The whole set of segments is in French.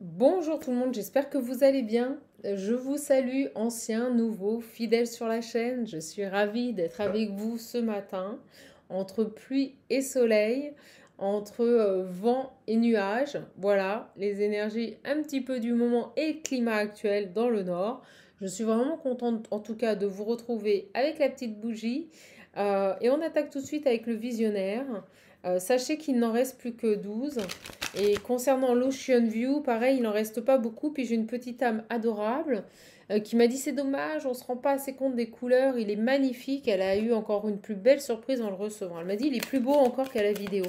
Bonjour tout le monde, j'espère que vous allez bien. Je vous salue, anciens, nouveaux, fidèles sur la chaîne. Je suis ravie d'être avec vous ce matin, entre pluie et soleil, entre vent et nuages. Voilà, les énergies un petit peu du moment et le climat actuel dans le nord. Je suis vraiment contente en tout cas de vous retrouver avec la petite bougie. Et on attaque tout de suite avec le visionnaire. Sachez qu'il n'en reste plus que 12. Et concernant l'Ocean View, pareil, il n'en reste pas beaucoup. Puis j'ai une petite âme adorable qui m'a dit c'est dommage, on ne se rend pas assez compte des couleurs, il est magnifique. Elle a eu encore une plus belle surprise en le recevant. Elle m'a dit il est plus beau encore qu'à la vidéo.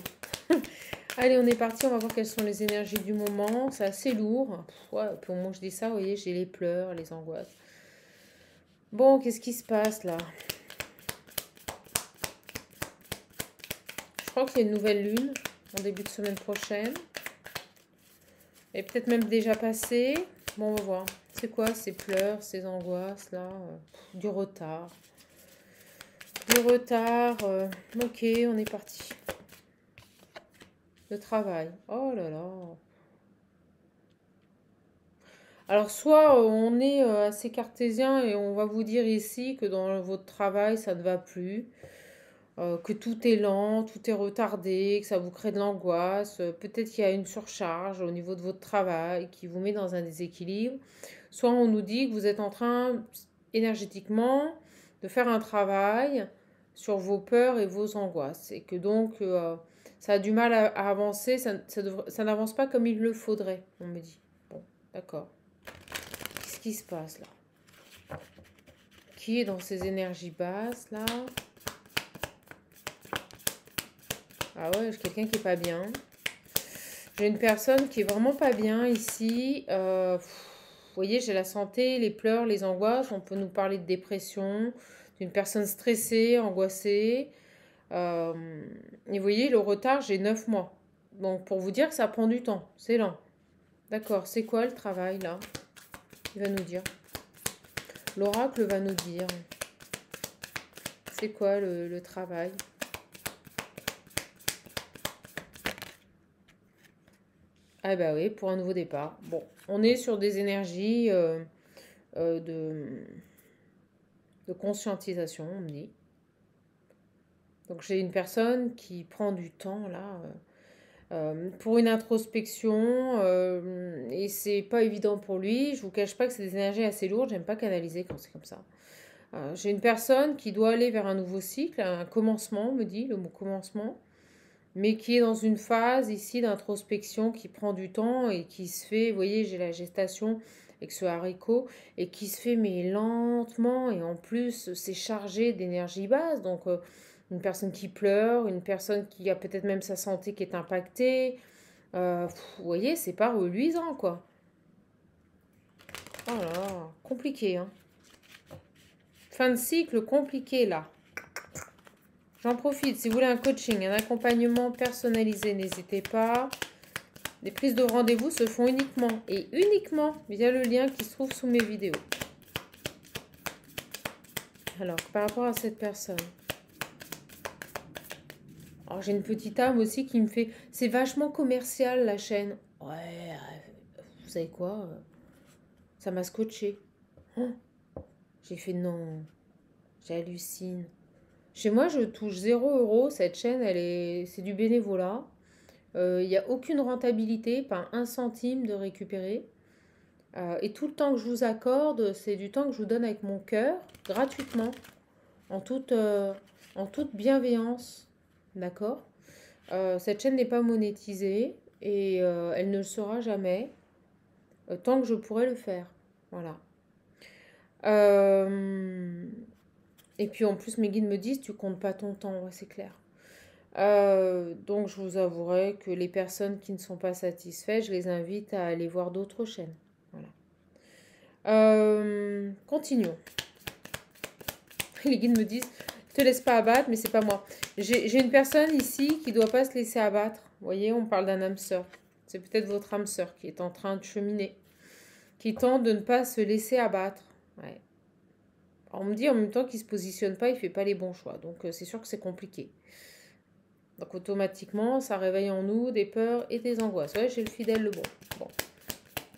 Allez, on est parti, on va voir quelles sont les énergies du moment. C'est assez lourd. Ouais, puis au moment où je dis ça, vous voyez, j'ai les pleurs, les angoisses. Bon, qu'est-ce qui se passe là? Je crois qu'il y a une nouvelle lune en début de semaine prochaine. Et peut-être même déjà passé. Bon, on va voir. C'est quoi ces pleurs, ces angoisses là? Du retard. Du retard. Ok, on est parti. Le travail. Oh là là. Alors, soit on est assez cartésien et on va vous dire ici que dans votre travail, ça ne va plus. Que tout est lent, tout est retardé, que ça vous crée de l'angoisse. Peut-être qu'il y a une surcharge au niveau de votre travail qui vous met dans un déséquilibre. Soit on nous dit que vous êtes en train énergétiquement de faire un travail sur vos peurs et vos angoisses et que donc ça a du mal à avancer, ça n'avance pas comme il le faudrait, on me dit. Bon, d'accord. Qu'est-ce qui se passe là? Qui est dans ces énergies basses là? Ah ouais, j'ai quelqu'un qui est pas bien. J'ai une personne qui est vraiment pas bien ici. Vous voyez, j'ai la santé, les pleurs, les angoisses. On peut nous parler de dépression, d'une personne stressée, angoissée. Et vous voyez, le retard, j'ai 9 mois. Donc, pour vous dire que ça prend du temps, c'est lent. D'accord, c'est quoi le travail là? Il va nous dire. L'oracle va nous dire. C'est quoi le travail? Ah bah oui, pour un nouveau départ. Bon, on est sur des énergies euh, de, de conscientisation, on me dit. Donc j'ai une personne qui prend du temps là pour une introspection et c'est pas évident pour lui. Je vous cache pas que c'est des énergies assez lourdes. J'aime pas canaliser quand c'est comme ça. J'ai une personne qui doit aller vers un nouveau cycle, un commencement, on me dit le mot commencement, mais qui est dans une phase ici d'introspection qui prend du temps et qui se fait, vous voyez, j'ai la gestation avec ce haricot, et qui se fait mais lentement, et en plus c'est chargé d'énergie basse, donc une personne qui pleure, une personne qui a peut-être même sa santé qui est impactée, vous voyez, c'est pas reluisant quoi. Oh là, compliqué, hein. Fin de cycle compliqué là. J'en profite, si vous voulez un coaching, un accompagnement personnalisé, n'hésitez pas. Les prises de rendez-vous se font uniquement et uniquement via le lien qui se trouve sous mes vidéos. Alors, par rapport à cette personne. Alors, j'ai une petite âme aussi qui me fait... C'est vachement commercial, la chaîne. Ouais, vous savez quoi? Ça m'a scotché. Oh, j'ai fait non. J'hallucine. Chez moi, je touche 0 €. Cette chaîne, c'est du bénévolat. Il n'y a aucune rentabilité, pas un centime de récupérer. Et tout le temps que je vous accorde, c'est du temps que je vous donne avec mon cœur, gratuitement, en toute bienveillance. D'accord? Cette chaîne n'est pas monétisée et elle ne le sera jamais tant que je pourrai le faire. Voilà. Euh, et puis en plus, mes guides me disent, tu comptes pas ton temps, ouais, c'est clair. Donc je vous avouerai que les personnes qui ne sont pas satisfaites, je les invite à aller voir d'autres chaînes. Voilà. Continuons. Les guides me disent, ne te laisse pas abattre, mais c'est pas moi. J'ai une personne ici qui ne doit pas se laisser abattre. Vous voyez, on parle d'un âme sœur. C'est peut-être votre âme sœur qui est en train de cheminer, qui tente de ne pas se laisser abattre. Ouais. Alors, on me dit en même temps qu'il ne se positionne pas, il ne fait pas les bons choix. Donc c'est sûr que c'est compliqué. Donc automatiquement, ça réveille en nous des peurs et des angoisses. Ouais, j'ai le fidèle, le bon. Bon.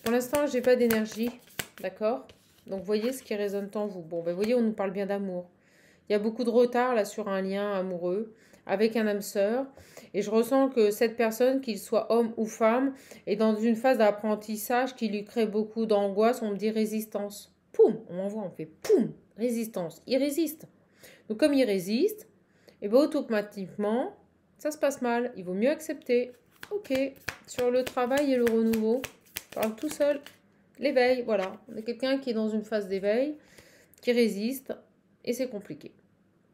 Pour l'instant, j'ai pas d'énergie. D'accord? Donc, voyez ce qui résonne en vous. Bon, ben, voyez, on nous parle bien d'amour. Il y a beaucoup de retard là sur un lien amoureux avec un âme sœur. Et je ressens que cette personne, qu'il soit homme ou femme, est dans une phase d'apprentissage qui lui crée beaucoup d'angoisse. On me dit résistance. Poum, on envoie, on fait poum, résistance. Il résiste. Donc comme il résiste, et bien automatiquement, ça se passe mal. Il vaut mieux accepter. Ok, sur le travail et le renouveau, je parle tout seul. L'éveil, voilà. On est quelqu'un qui est dans une phase d'éveil, qui résiste, et c'est compliqué.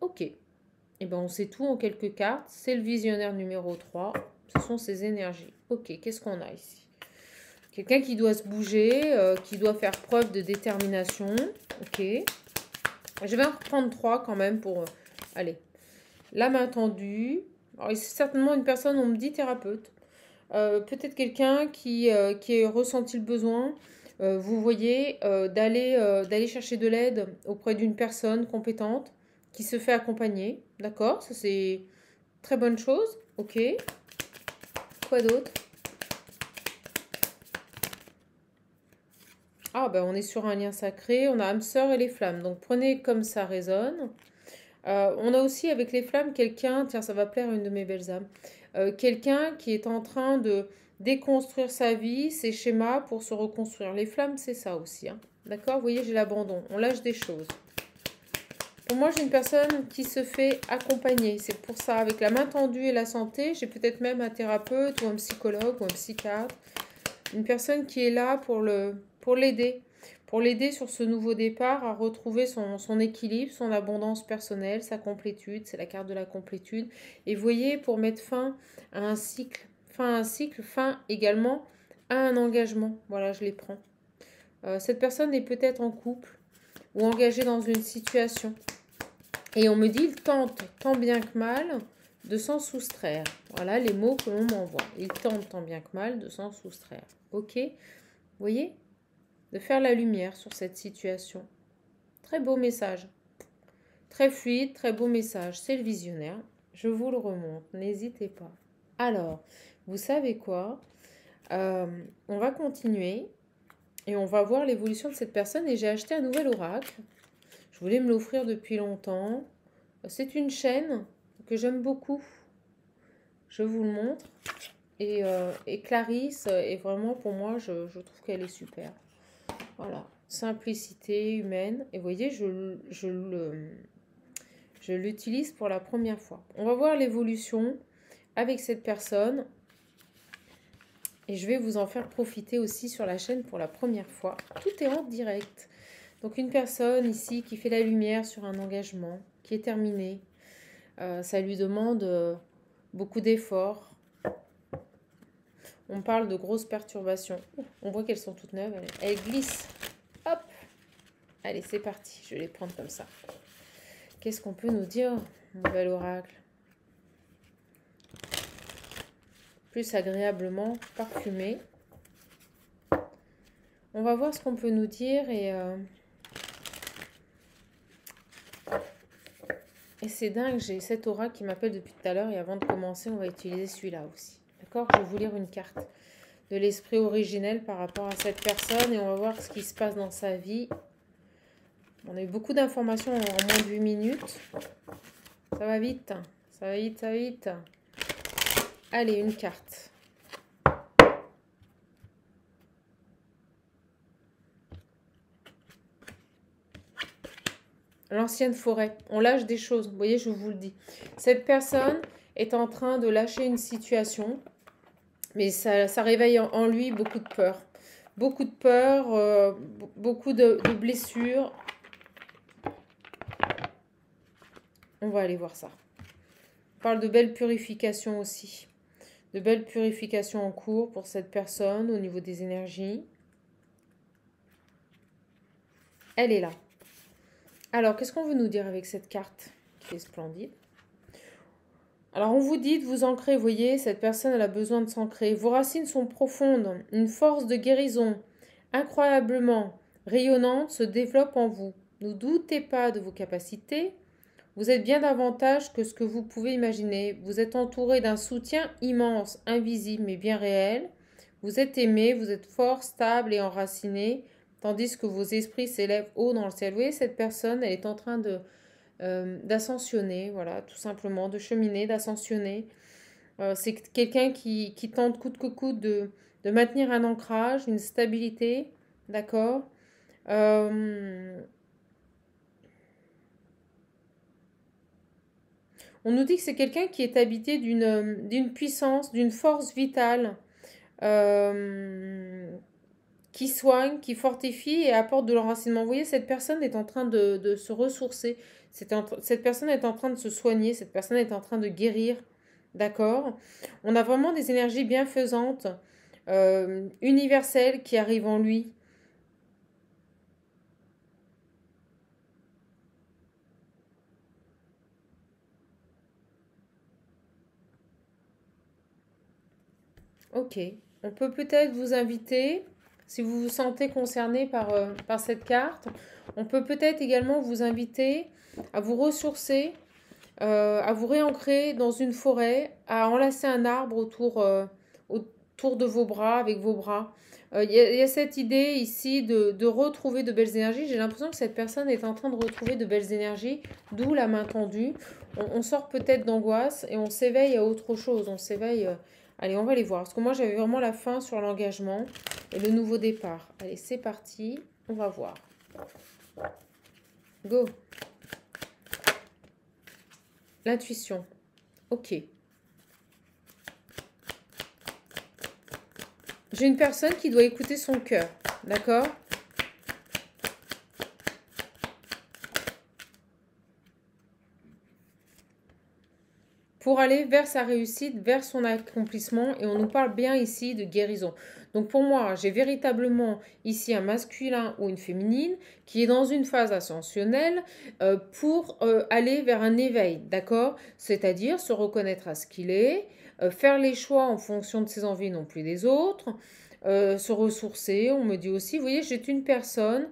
Ok. Et ben on sait tout en quelques cartes. C'est le visionnaire numéro 3. Ce sont ses énergies. Ok, qu'est-ce qu'on a ici? Quelqu'un qui doit se bouger, qui doit faire preuve de détermination. Ok. Je vais en reprendre 3 quand même pour... allez. La main tendue. Alors, c'est certainement une personne, on me dit thérapeute. Peut-être quelqu'un qui a ressenti le besoin, vous voyez, d'aller chercher de l'aide auprès d'une personne compétente qui se fait accompagner. D'accord? Ça, c'est très bonne chose. Ok. Quoi d'autre? Ah, ben on est sur un lien sacré. On a âme sœur et les flammes. Donc, prenez comme ça résonne. On a aussi avec les flammes quelqu'un, tiens, ça va plaire à une de mes belles âmes, quelqu'un qui est en train de déconstruire sa vie, ses schémas pour se reconstruire. Les flammes, c'est ça aussi. Hein. D'accord? Vous voyez, j'ai l'abandon. On lâche des choses. Pour moi, j'ai une personne qui se fait accompagner. C'est pour ça, avec la main tendue et la santé, j'ai peut-être même un thérapeute ou un psychologue ou un psychiatre. Une personne qui est là pour l'aider. Pour l'aider sur ce nouveau départ à retrouver son équilibre, son abondance personnelle, sa complétude. C'est la carte de la complétude. Et vous voyez, pour mettre fin à un cycle, fin également à un engagement. Voilà, je les prends. Cette personne est peut-être en couple ou engagée dans une situation. Et on me dit, il tente tant bien que mal de s'en soustraire. Voilà les mots que l'on m'envoie. Il tente tant bien que mal de s'en soustraire. Ok? Vous voyez? De faire la lumière sur cette situation. Très beau message. Très fluide, très beau message. C'est le visionnaire. Je vous le remonte. N'hésitez pas. Alors, vous savez quoi? On va continuer. Et on va voir l'évolution de cette personne. Et j'ai acheté un nouvel oracle. Je voulais me l'offrir depuis longtemps. C'est une chaîne que j'aime beaucoup. Je vous le montre. Et Clarisse est vraiment, pour moi, je trouve qu'elle est super. Voilà. Simplicité humaine. Et vous voyez, je l'utilise pour la première fois. On va voir l'évolution avec cette personne. Et je vais vous en faire profiter aussi sur la chaîne pour la première fois. Tout est en direct. Donc une personne ici qui fait la lumière sur un engagement, qui est terminé. Ça lui demande beaucoup d'efforts. On parle de grosses perturbations. On voit qu'elles sont toutes neuves. Elles glissent. Hop. Allez, c'est parti. Je vais les prendre comme ça. Qu'est-ce qu'on peut nous dire, mon bel oracle? Plus agréablement parfumé. On va voir ce qu'on peut nous dire et c'est dingue, j'ai cet oracle qui m'appelle depuis tout à l'heure et avant de commencer, on va utiliser celui-là aussi. D'accord? Je vais vous lire une carte de l'esprit originel par rapport à cette personne et on va voir ce qui se passe dans sa vie. On a eu beaucoup d'informations en moins de 8 minutes. Ça va vite, ça va vite, ça va vite. Allez, une carte. L'ancienne forêt. On lâche des choses. Vous voyez, je vous le dis. Cette personne est en train de lâcher une situation. Mais ça réveille en lui beaucoup de peur. Beaucoup de peur, beaucoup de blessures. On va aller voir ça. On parle de belle purification aussi. De belles purifications en cours pour cette personne au niveau des énergies. Elle est là. Alors, qu'est-ce qu'on veut nous dire avec cette carte qui est splendide? Alors, on vous dit de vous ancrer, vous voyez, cette personne, elle a besoin de s'ancrer. Vos racines sont profondes, une force de guérison incroyablement rayonnante se développe en vous. Ne doutez pas de vos capacités. Vous êtes bien davantage que ce que vous pouvez imaginer. Vous êtes entouré d'un soutien immense, invisible mais bien réel. Vous êtes aimé, vous êtes fort, stable et enraciné, tandis que vos esprits s'élèvent haut dans le ciel. Vous voyez, cette personne, elle est en train de d'ascensionner, voilà, tout simplement, de cheminer, d'ascensionner. C'est quelqu'un qui tente coûte que coûte de maintenir un ancrage, une stabilité, d'accord. On nous dit que c'est quelqu'un qui est habité d'une puissance, d'une force vitale, euh, qui soigne, qui fortifie et apporte de l'enracinement. Vous voyez, cette personne est en train de se ressourcer, cette personne est en train de se soigner, cette personne est en train de guérir, d'accord. On a vraiment des énergies bienfaisantes, universelles qui arrivent en lui. Ok, on peut peut-être vous inviter, si vous vous sentez concerné par cette carte, on peut peut-être également vous inviter à vous ressourcer, à vous réancrer dans une forêt, à enlacer un arbre autour de vos bras, avec vos bras. Il y a cette idée ici de retrouver de belles énergies. J'ai l'impression que cette personne est en train de retrouver de belles énergies, d'où la main tendue. On sort peut-être d'angoisse et on s'éveille à autre chose. On s'éveille. Allez, on va les voir. Parce que moi, j'avais vraiment la fin sur l'engagement et le nouveau départ. Allez, c'est parti. On va voir. Go. L'intuition. Ok. J'ai une personne qui doit écouter son cœur. D'accord? Pour aller vers sa réussite, vers son accomplissement. Et on nous parle bien ici de guérison. Donc pour moi, j'ai véritablement ici un masculin ou une féminine qui est dans une phase ascensionnelle pour aller vers un éveil, d'accord? C'est-à-dire se reconnaître à ce qu'il est, faire les choix en fonction de ses envies, non plus des autres, se ressourcer. On me dit aussi, vous voyez, j'ai une personne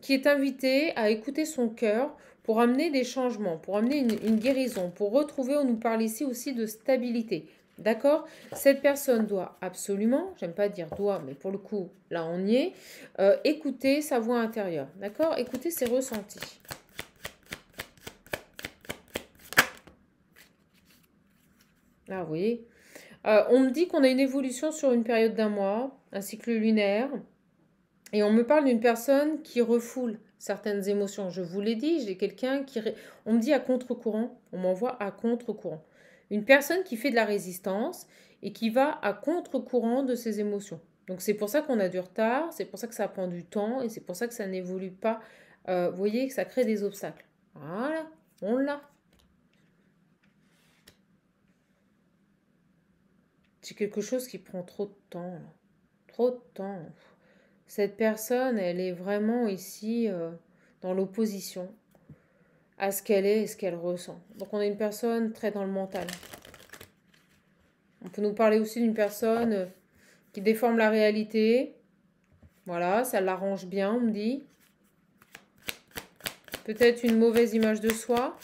qui est invitée à écouter son cœur pour amener des changements, pour amener une guérison, pour retrouver, on nous parle ici aussi de stabilité. D'accord? Cette personne doit absolument, j'aime pas dire doit, mais pour le coup, là on y est, écouter sa voix intérieure. D'accord? Écouter ses ressentis. Là, vous voyez. On me dit qu'on a une évolution sur une période d'un mois, un cycle lunaire. Et on me parle d'une personne qui refoule certaines émotions. Je vous l'ai dit, j'ai quelqu'un qui... On me dit à contre-courant, on m'envoie à contre-courant. Une personne qui fait de la résistance et qui va à contre-courant de ses émotions. Donc c'est pour ça qu'on a du retard, c'est pour ça que ça prend du temps et c'est pour ça que ça n'évolue pas. Vous voyez que ça crée des obstacles. Voilà, on l'a. C'est quelque chose qui prend trop de temps. Trop de temps. Cette personne, elle est vraiment ici dans l'opposition à ce qu'elle est et ce qu'elle ressent. Donc on a une personne très dans le mental. On peut nous parler aussi d'une personne qui déforme la réalité. Voilà, ça l'arrange bien, on me dit. Peut-être une mauvaise image de soi.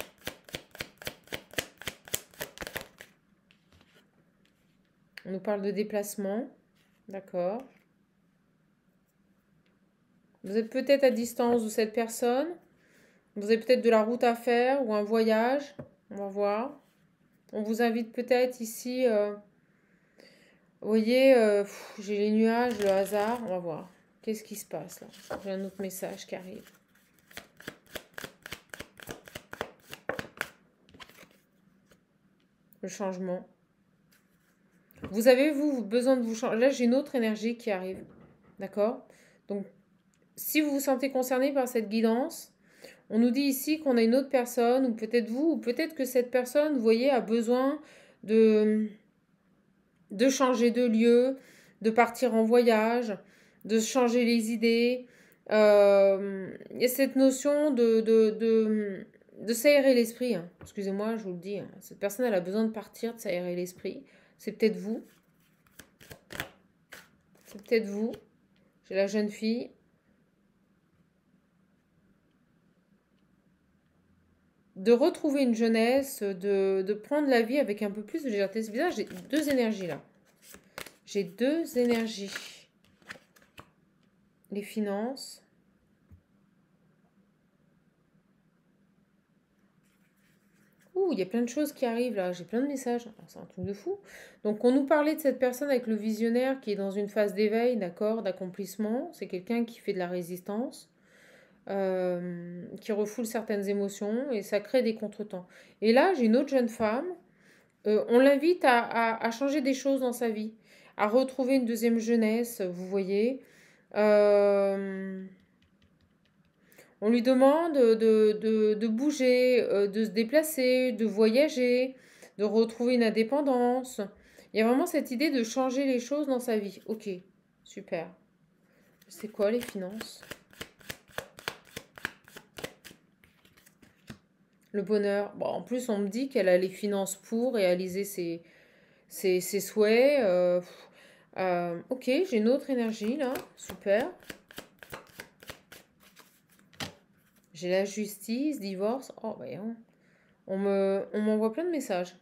On nous parle de déplacement. D'accord. Vous êtes peut-être à distance de cette personne. Vous avez peut-être de la route à faire ou un voyage. On va voir. On vous invite peut-être ici... vous voyez, j'ai les nuages, le hasard. On va voir. Qu'est-ce qui se passe là? J'ai un autre message qui arrive. Le changement. Vous avez, vous, besoin de vous changer. Là, j'ai une autre énergie qui arrive. D'accord? Donc, si vous vous sentez concerné par cette guidance, on nous dit ici qu'on a une autre personne, ou peut-être vous, ou peut-être que cette personne, vous voyez, a besoin de changer de lieu, de partir en voyage, de changer les idées. Il y a cette notion de s'aérer l'esprit. Hein. Excusez-moi, je vous le dis. Hein. Cette personne, elle a besoin de partir, de s'aérer l'esprit. C'est peut-être vous. C'est peut-être vous. J'ai la jeune fille. De retrouver une jeunesse, de prendre la vie avec un peu plus de légèreté. C'est bizarre, j'ai deux énergies là. J'ai deux énergies. Les finances. Ouh, il y a plein de choses qui arrivent là. J'ai plein de messages. Ah, c'est un truc de fou. Donc, on nous parlait de cette personne avec le visionnaire qui est dans une phase d'éveil, d'accord, d'accomplissement. C'est quelqu'un qui fait de la résistance, qui refoule certaines émotions et ça crée des contretemps. Et là, j'ai une autre jeune femme. On l'invite à changer des choses dans sa vie, à retrouver une deuxième jeunesse, vous voyez. Euh, on lui demande de bouger, de se déplacer, de voyager, de retrouver une indépendance. Il y a vraiment cette idée de changer les choses dans sa vie. Ok, super. C'est quoi les finances? Le bonheur. Bon, en plus, on me dit qu'elle a les finances pour réaliser ses souhaits. Ok, j'ai une autre énergie là. Super. J'ai la justice, divorce. Oh, voyons. On m'envoie plein de messages.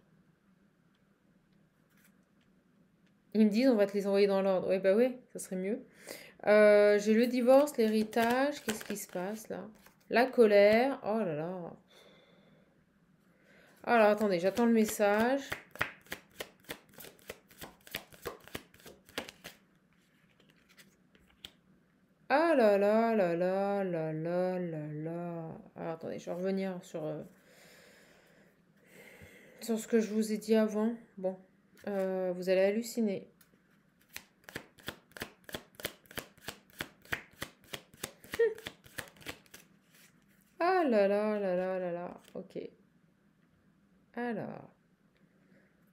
Ils me disent on va te les envoyer dans l'ordre. Ouais, bah ouais, ça serait mieux. J'ai le divorce, l'héritage. Qu'est-ce qui se passe là? La colère. Oh là là. Alors attendez, j'attends le message. Ah là là là là là là là là. Alors attendez, je vais revenir sur ce que je vous ai dit avant. Bon, vous allez halluciner. Ah là là là là là là. Ok. Alors.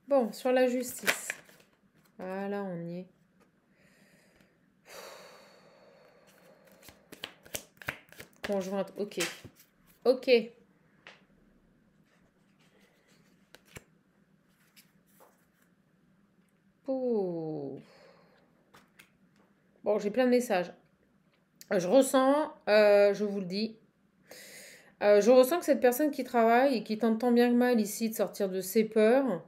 Bon, sur la justice. Voilà, on y est. Conjointe, ok. Ok. Ouh. Bon, j'ai plein de messages. Je ressens, je vous le dis, je ressens que cette personne qui travaille et qui tente tant bien que mal ici de sortir de ses peurs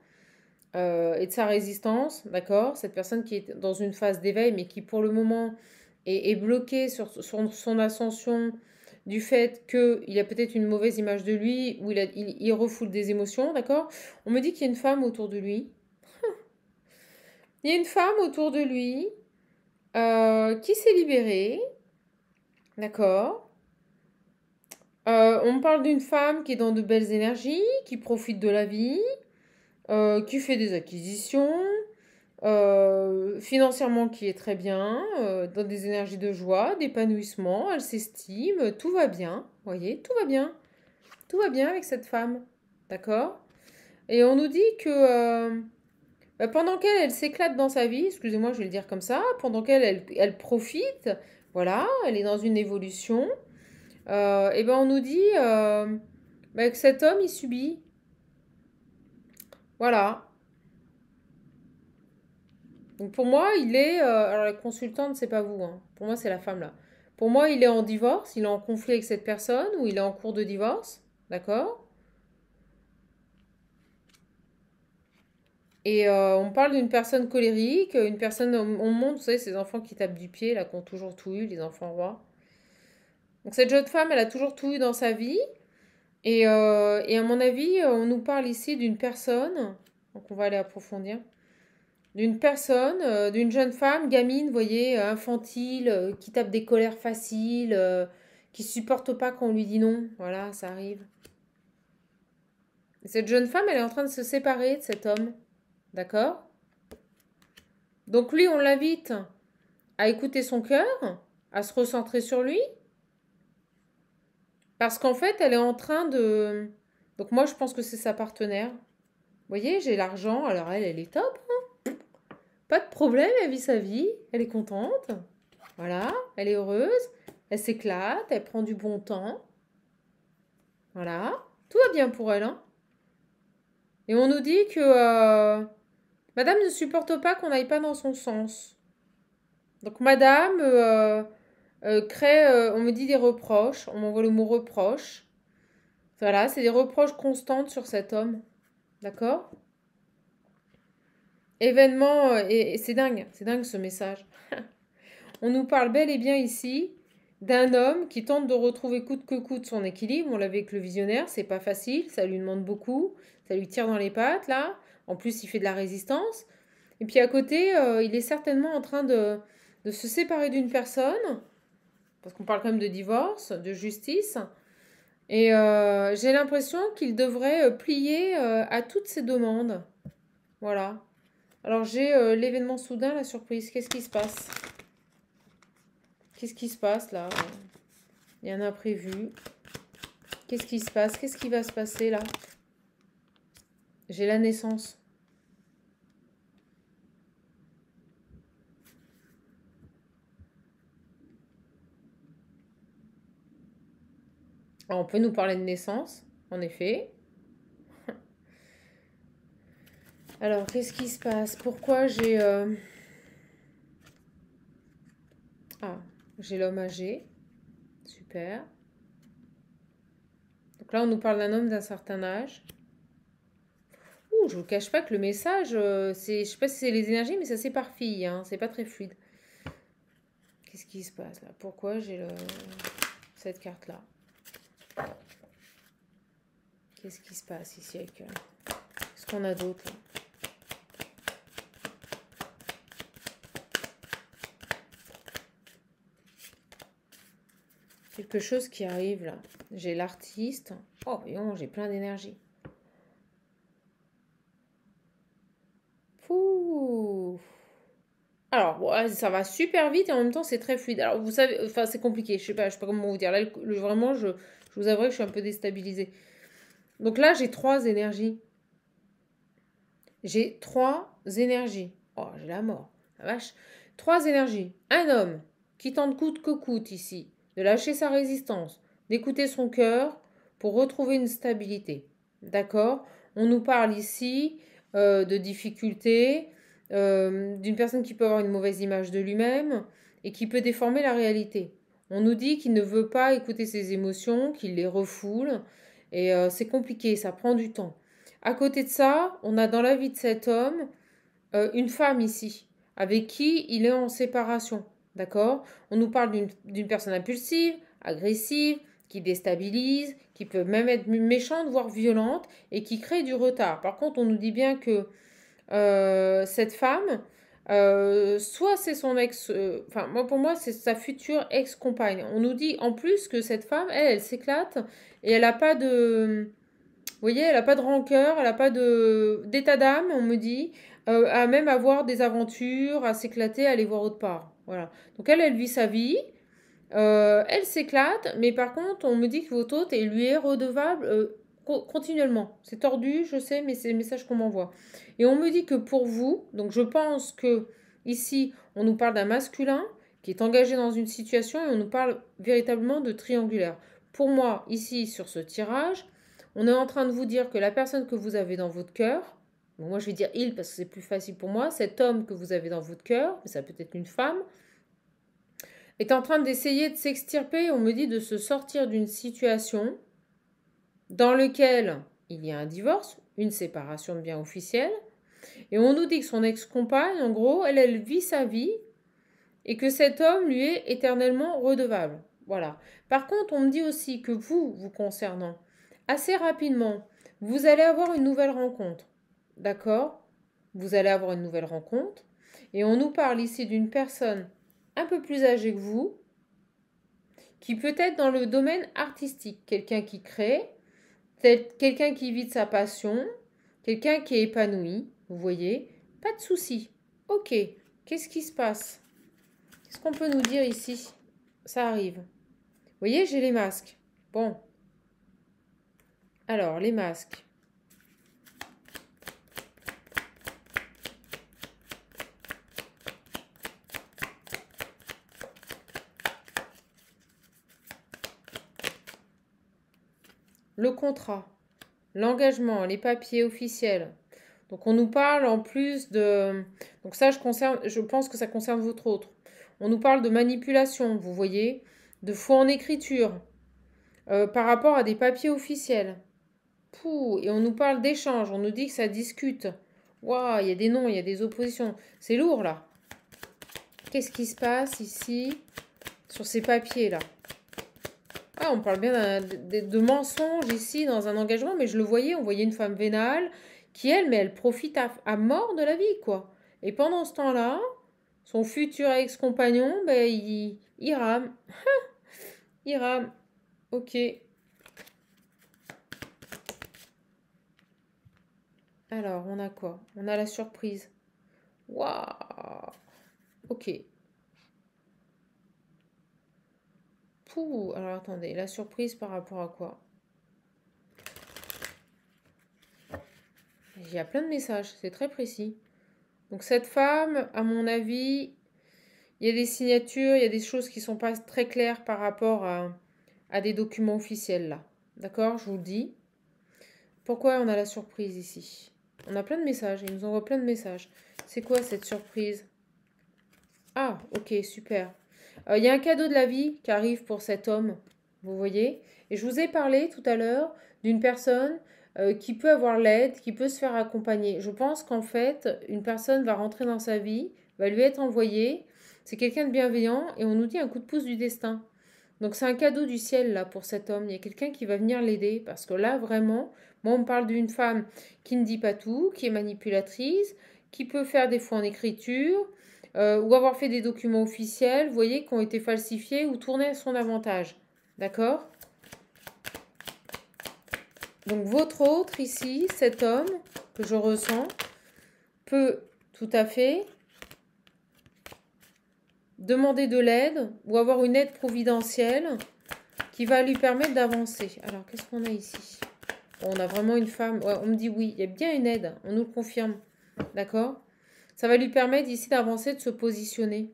et de sa résistance, d'accord? Cette personne qui est dans une phase d'éveil mais qui pour le moment est bloquée sur son ascension du fait qu'il a peut-être une mauvaise image de lui ou il refoule des émotions, d'accord? On me dit qu'il y a une femme autour de lui. Il y a une femme autour de lui qui s'est libérée, d'accord? On me parle d'une femme qui est dans de belles énergies, qui profite de la vie, qui fait des acquisitions, financièrement qui est très bien, dans des énergies de joie, d'épanouissement, elle s'estime, tout va bien, vous voyez, tout va bien avec cette femme, d'accord? Et on nous dit que pendant qu'elle elle s'éclate dans sa vie, excusez-moi, je vais le dire comme ça, pendant elle profite, voilà, elle est dans une évolution, et ben on nous dit que cet homme il subit, voilà. Donc pour moi, il est. Alors la consultante, c'est pas vous, hein. Pour moi, c'est la femme là. Pour moi, il est en divorce, il est en conflit avec cette personne ou il est en cours de divorce, d'accord? Et on parle d'une personne colérique, une personne. On montre, vous savez, ces enfants qui tapent du pied, là, qui ont toujours tout eu, les enfants rois. Donc cette jeune femme, elle a toujours tout eu dans sa vie. Et à mon avis, on nous parle ici d'une personne. Donc on va aller approfondir. D'une personne, d'une jeune femme, gamine, vous voyez, infantile, qui tape des colères faciles, qui supporte pas qu'on lui dit non. Voilà, ça arrive. Et cette jeune femme, elle est en train de se séparer de cet homme. D'accord? Donc lui, on l'invite à écouter son cœur, à se recentrer sur lui, parce qu'en fait, elle est en train de... Donc moi, je pense que c'est sa partenaire. Vous voyez, j'ai l'argent, alors elle est top. Pas de problème, elle vit sa vie, elle est contente. Voilà, elle est heureuse, elle s'éclate, elle prend du bon temps. Voilà, tout va bien pour elle, hein. Et on nous dit que Madame ne supporte pas qu'on n'aille pas dans son sens. Donc Madame crée, on me dit des reproches, on m'envoie le mot reproche. Voilà, c'est des reproches constantes sur cet homme. D'accord? Événement, et c'est dingue ce message. On nous parle bel et bien ici d'un homme qui tente de retrouver coûte que coûte son équilibre. On l'a vu avec le visionnaire, c'est pas facile, ça lui demande beaucoup, ça lui tire dans les pattes là. En plus, il fait de la résistance. Et puis à côté, il est certainement en train de se séparer d'une personne, parce qu'on parle quand même de divorce, de justice. Et j'ai l'impression qu'il devrait plier à toutes ses demandes. Voilà. Alors j'ai l'événement soudain, la surprise. Qu'est-ce qui se passe? Qu'est-ce qui se passe là? Il y a un imprévu. Qu'est-ce qui se passe? Qu'est-ce qui va se passer là? J'ai la naissance. Alors, on peut nous parler de naissance, en effet. Alors, qu'est-ce qui se passe? Pourquoi j'ai... Ah, j'ai l'homme âgé. Super. Donc là, on nous parle d'un homme d'un certain âge. Ouh, je vous cache pas que le message, je sais pas si c'est les énergies, mais ça s'éparpille, hein, c'est pas très fluide. Qu'est-ce qui se passe là? Pourquoi j'ai cette carte-là? Qu'est-ce qui se passe ici avec... Qu'est-ce qu'on a d'autre là? Quelque chose qui arrive là. J'ai l'artiste. Oh, voyons, j'ai plein d'énergie. Fouh. Alors, ouais, ça va super vite et en même temps, c'est très fluide. Alors, vous savez, enfin, c'est compliqué. Je sais pas comment vous dire. Là, vraiment, je vous avouerai que je suis un peu déstabilisée. Donc là, j'ai 3 énergies. J'ai 3 énergies. Oh, j'ai la mort. La vache. 3 énergies. Un homme qui tente coûte que coûte ici de lâcher sa résistance, d'écouter son cœur pour retrouver une stabilité. D'accord? On nous parle ici de difficultés, d'une personne qui peut avoir une mauvaise image de lui-même et qui peut déformer la réalité. On nous dit qu'il ne veut pas écouter ses émotions, qu'il les refoule, et c'est compliqué, ça prend du temps. À côté de ça, on a dans la vie de cet homme une femme ici, avec qui il est en séparation. D'accord? On nous parle d'une personne impulsive, agressive, qui déstabilise, qui peut même être méchante, voire violente, et qui crée du retard. Par contre, on nous dit bien que cette femme, soit c'est son ex, enfin moi pour moi c'est sa future ex-compagne. On nous dit en plus que cette femme, elle s'éclate et elle n'a pas de, vous voyez, elle n'a pas de rancœur, elle n'a pas de d'état d'âme, on me dit, à même avoir des aventures, à s'éclater, à aller voir autre part. Voilà. Donc elle vit sa vie, elle s'éclate, mais par contre, on me dit que votre hôte lui est redevable continuellement. C'est tordu, je sais, mais c'est le message qu'on m'envoie. Et on me dit que pour vous, donc je pense que ici, on nous parle d'un masculin qui est engagé dans une situation et on nous parle véritablement de triangulaire. Pour moi, ici, sur ce tirage, on est en train de vous dire que la personne que vous avez dans votre cœur, bon, moi je vais dire il parce que c'est plus facile pour moi, cet homme que vous avez dans votre cœur, mais ça peut être une femme, est en train d'essayer de s'extirper, on me dit de se sortir d'une situation dans laquelle il y a un divorce, une séparation de biens officielle, et on nous dit que son ex-compagne, en gros, elle vit sa vie et que cet homme lui est éternellement redevable. Voilà. Par contre, on me dit aussi que vous concernant, assez rapidement, vous allez avoir une nouvelle rencontre. D'accord? Vous allez avoir une nouvelle rencontre. Et on nous parle ici d'une personne un peu plus âgée que vous, qui peut être dans le domaine artistique. Quelqu'un qui crée, quelqu'un qui vit de sa passion, quelqu'un qui est épanoui. Vous voyez? Pas de souci. Ok. Qu'est-ce qui se passe? Qu'est-ce qu'on peut nous dire ici? Ça arrive. Vous voyez, j'ai les masques. Bon. Alors, les masques. Le contrat, l'engagement, les papiers officiels. Donc, on nous parle en plus de... Donc ça, je pense que ça concerne votre autre. On nous parle de manipulation, vous voyez, de faux en écriture, par rapport à des papiers officiels. Pouh, et on nous parle d'échange, on nous dit que ça discute. Waouh, il y a des noms, il y a des oppositions. C'est lourd, là. Qu'est-ce qui se passe ici, sur ces papiers-là? Ah, on parle bien de mensonges ici, dans un engagement, mais je le voyais, on voyait une femme vénale qui, elle, mais elle profite à mort de la vie, quoi. Et pendant ce temps-là, son futur ex-compagnon, ben, il rame. Il rame. Ok. Alors, on a quoi? On a la surprise. Waouh. Ok. Pouh. Alors, attendez. La surprise par rapport à quoi? Il y a plein de messages. C'est très précis. Donc, cette femme, à mon avis, il y a des signatures, il y a des choses qui sont pas très claires par rapport à des documents officiels, là. D'accord? Je vous le dis. Pourquoi on a la surprise ici? On a plein de messages. Ils nous envoient plein de messages. C'est quoi cette surprise? Ah, ok, super. Il y a un cadeau de la vie qui arrive pour cet homme, vous voyez. Et je vous ai parlé tout à l'heure d'une personne qui peut avoir l'aide, qui peut se faire accompagner. Je pense qu'en fait, une personne va rentrer dans sa vie, va lui être envoyée. C'est quelqu'un de bienveillant et on nous dit un coup de pouce du destin. Donc c'est un cadeau du ciel là pour cet homme. Il y a quelqu'un qui va venir l'aider parce que là vraiment, moi on me parle d'une femme qui ne dit pas tout, qui est manipulatrice, qui peut faire des faux en écriture ou avoir fait des documents officiels, vous voyez, qui ont été falsifiés ou tournés à son avantage. D'accord? Donc votre autre ici, cet homme que je ressens, peut tout à fait demander de l'aide ou avoir une aide providentielle qui va lui permettre d'avancer. Alors, qu'est-ce qu'on a ici? On a vraiment une femme. Ouais, on me dit oui, il y a bien une aide. On nous le confirme. D'accord? Ça va lui permettre ici d'avancer, de se positionner.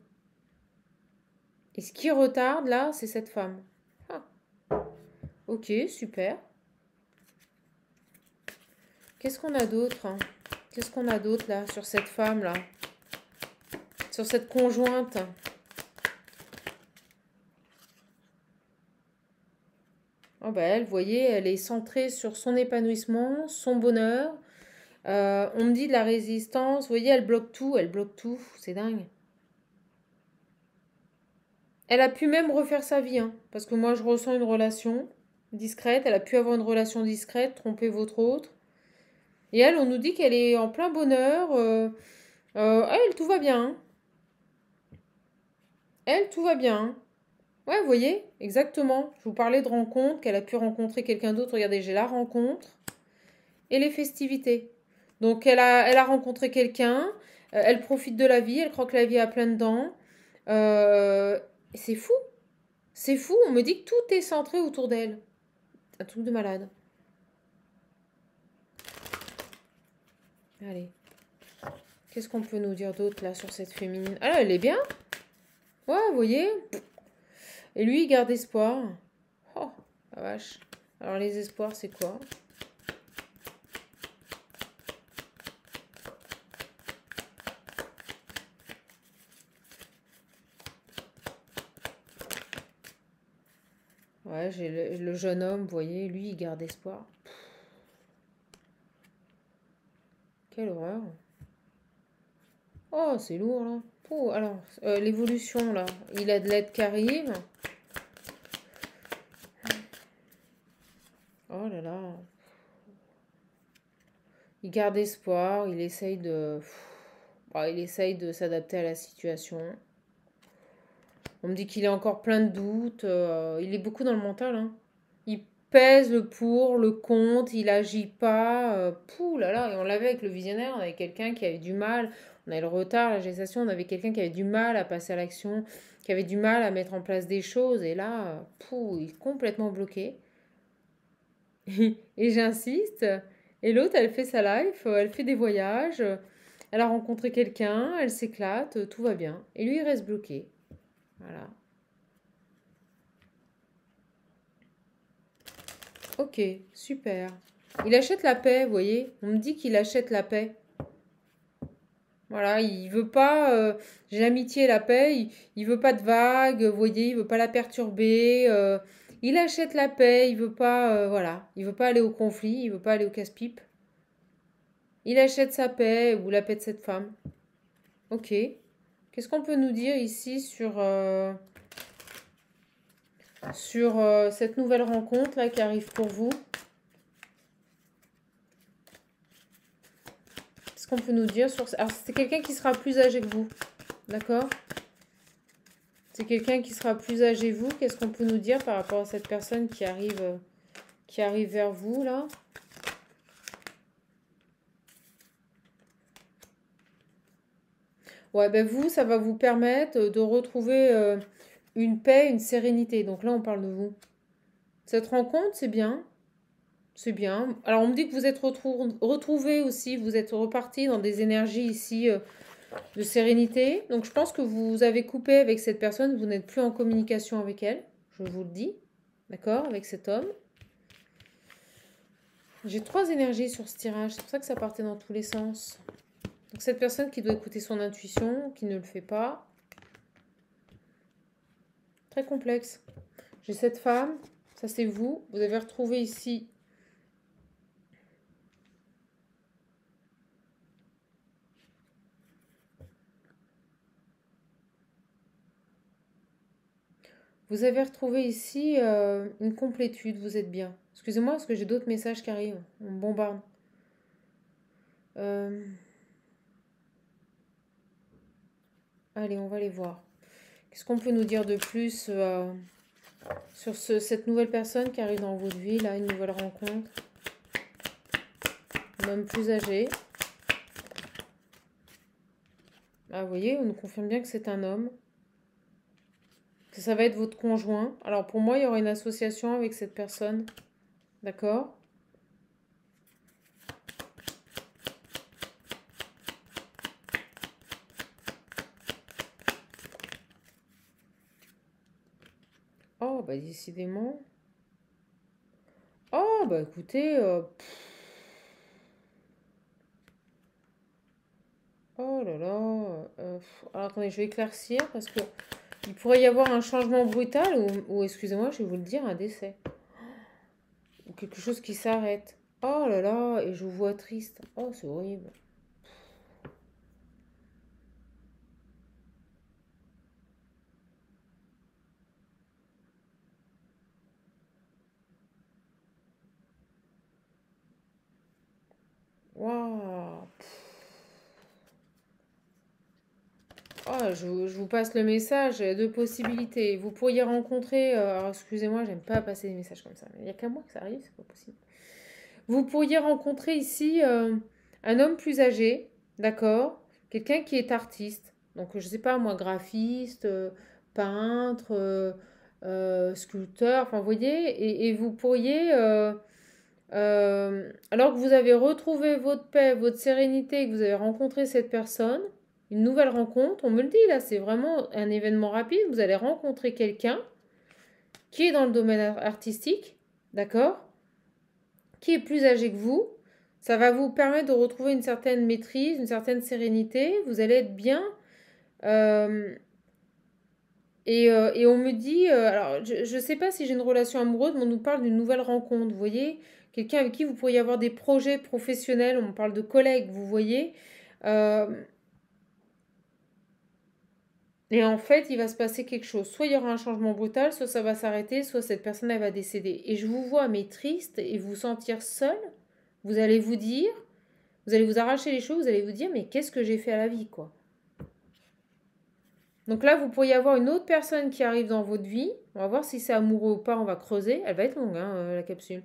Et ce qui retarde, là, c'est cette femme. Ah. Ok, super. Qu'est-ce qu'on a d'autre, hein? Qu'est-ce qu'on a d'autre, là, sur cette femme-là? Sur cette conjointe? Oh bah elle, vous voyez, elle est centrée sur son épanouissement, son bonheur. On me dit de la résistance. Vous voyez, elle bloque tout, elle bloque tout. C'est dingue. Elle a pu même refaire sa vie, hein, parce que moi je ressens une relation discrète. Elle a pu avoir une relation discrète, tromper votre autre. Et elle, on nous dit qu'elle est en plein bonheur. Elle, tout va bien, hein. Elle, tout va bien, hein. Ouais, vous voyez, exactement. Je vous parlais de rencontre, qu'elle a pu rencontrer quelqu'un d'autre. Regardez, j'ai la rencontre et les festivités. Donc elle a rencontré quelqu'un, elle profite de la vie, elle croit que la vie a plein dedans. Euh, c'est fou, c'est fou. On me dit que tout est centré autour d'elle. Un truc de malade. Allez, qu'est-ce qu'on peut nous dire d'autre là sur cette féminine? Ah là, elle est bien. Ouais, vous voyez. Et lui, il garde espoir. Oh, la vache. Alors les espoirs, c'est quoi? Ouais, j'ai le jeune homme, vous voyez, lui, il garde espoir. Quelle horreur. Oh, c'est lourd, là. Oh, alors, l'évolution, là. Il a de l'aide qui arrive. Oh là là. Il garde espoir, il essaye de... Bon, il essaye de s'adapter à la situation. On me dit qu'il est encore plein de doutes. Il est beaucoup dans le mental, hein. Il pèse le pour, le contre, il agit pas. Pouh là là, et on l'avait avec le visionnaire, on avait quelqu'un qui avait du mal, on avait le retard, la gestation, on avait quelqu'un qui avait du mal à passer à l'action, qui avait du mal à mettre en place des choses, et là, pouh, il est complètement bloqué. Et j'insiste, et l'autre, elle fait sa life, elle fait des voyages, elle a rencontré quelqu'un, elle s'éclate, tout va bien. Et lui, il reste bloqué. Voilà. Ok, super. Il achète la paix, vous voyez. On me dit qu'il achète la paix. Voilà, il veut pas. J'ai l'amitié et la paix. Il veut pas de vagues, vous voyez. Il veut pas la perturber. Il achète la paix. Il veut pas. Voilà. Il veut pas aller au conflit. Il veut pas aller au casse-pipe. Il achète sa paix ou la paix de cette femme. Ok. Qu'est-ce qu'on peut nous dire ici sur cette nouvelle rencontre là qui arrive pour vous? Qu'est-ce qu'on peut nous dire sur... Alors, c'est quelqu'un qui sera plus âgé que vous. D'accord? C'est quelqu'un qui sera plus âgé que vous. Qu'est-ce qu'on peut nous dire par rapport à cette personne qui arrive vers vous, là? Ouais, ben vous, ça va vous permettre de retrouver une paix, une sérénité. Donc là, on parle de vous. Cette rencontre, c'est bien. C'est bien. Alors, on me dit que vous êtes retrouvés aussi. Vous êtes repartis dans des énergies ici de sérénité. Donc, je pense que vous avez coupé avec cette personne. Vous n'êtes plus en communication avec elle. Je vous le dis. D'accord? Avec cet homme. J'ai 3 énergies sur ce tirage. C'est pour ça que ça partait dans tous les sens. Donc, cette personne qui doit écouter son intuition, qui ne le fait pas. Très complexe. J'ai cette femme. Ça, c'est vous. Vous avez retrouvé ici. Vous avez retrouvé ici une complétude. Vous êtes bien. Excusez-moi parce que j'ai d'autres messages qui arrivent. On me bombarde. Euh, Allez, on va les voir. Qu'est-ce qu'on peut nous dire de plus sur cette nouvelle personne qui arrive dans votre vie, là, une nouvelle rencontre? Un homme plus âgé. Ah, vous voyez, on nous confirme bien que c'est un homme. Que ça va être votre conjoint. Alors, pour moi, il y aura une association avec cette personne. D'accord? Oh, bah, décidément. Oh, bah, écoutez... Oh là là. Alors, attendez, je vais éclaircir parce que il pourrait y avoir un changement brutal ou excusez-moi, je vais vous le dire, un décès. Ou quelque chose qui s'arrête. Oh là là, et je vous vois triste. Oh, c'est horrible. Waouh. Oh, je vous passe le message. Il y a deux possibilités. Vous pourriez rencontrer. Alors, excusez-moi, j'aime pas passer des messages comme ça. Mais il n'y a qu'à moi que ça arrive, c'est pas possible. Vous pourriez rencontrer ici un homme plus âgé, d'accord? Quelqu'un qui est artiste. Donc, je sais pas, moi, graphiste, peintre, sculpteur, enfin, vous voyez, et vous pourriez, alors que vous avez retrouvé votre paix, votre sérénité, que vous avez rencontré cette personne, une nouvelle rencontre, on me le dit là, c'est vraiment un événement rapide, vous allez rencontrer quelqu'un qui est dans le domaine artistique, d'accord? Qui est plus âgé que vous. Ça va vous permettre de retrouver une certaine maîtrise, une certaine sérénité. Vous allez être bien. Euh, et on me dit, alors je ne sais pas si j'ai une relation amoureuse, mais on nous parle d'une nouvelle rencontre. Vous voyez, quelqu'un avec qui vous pourriez avoir des projets professionnels. On parle de collègues, vous voyez. Euh, et en fait, il va se passer quelque chose. Soit il y aura un changement brutal, soit ça va s'arrêter, soit cette personne elle va décéder. Et je vous vois mais triste et vous sentir seul. Vous allez vous dire, vous allez vous arracher les cheveux, vous allez vous dire, mais qu'est-ce que j'ai fait à la vie, quoi. Donc là, vous pourriez avoir une autre personne qui arrive dans votre vie. On va voir si c'est amoureux ou pas, on va creuser. Elle va être longue, hein, la capsule.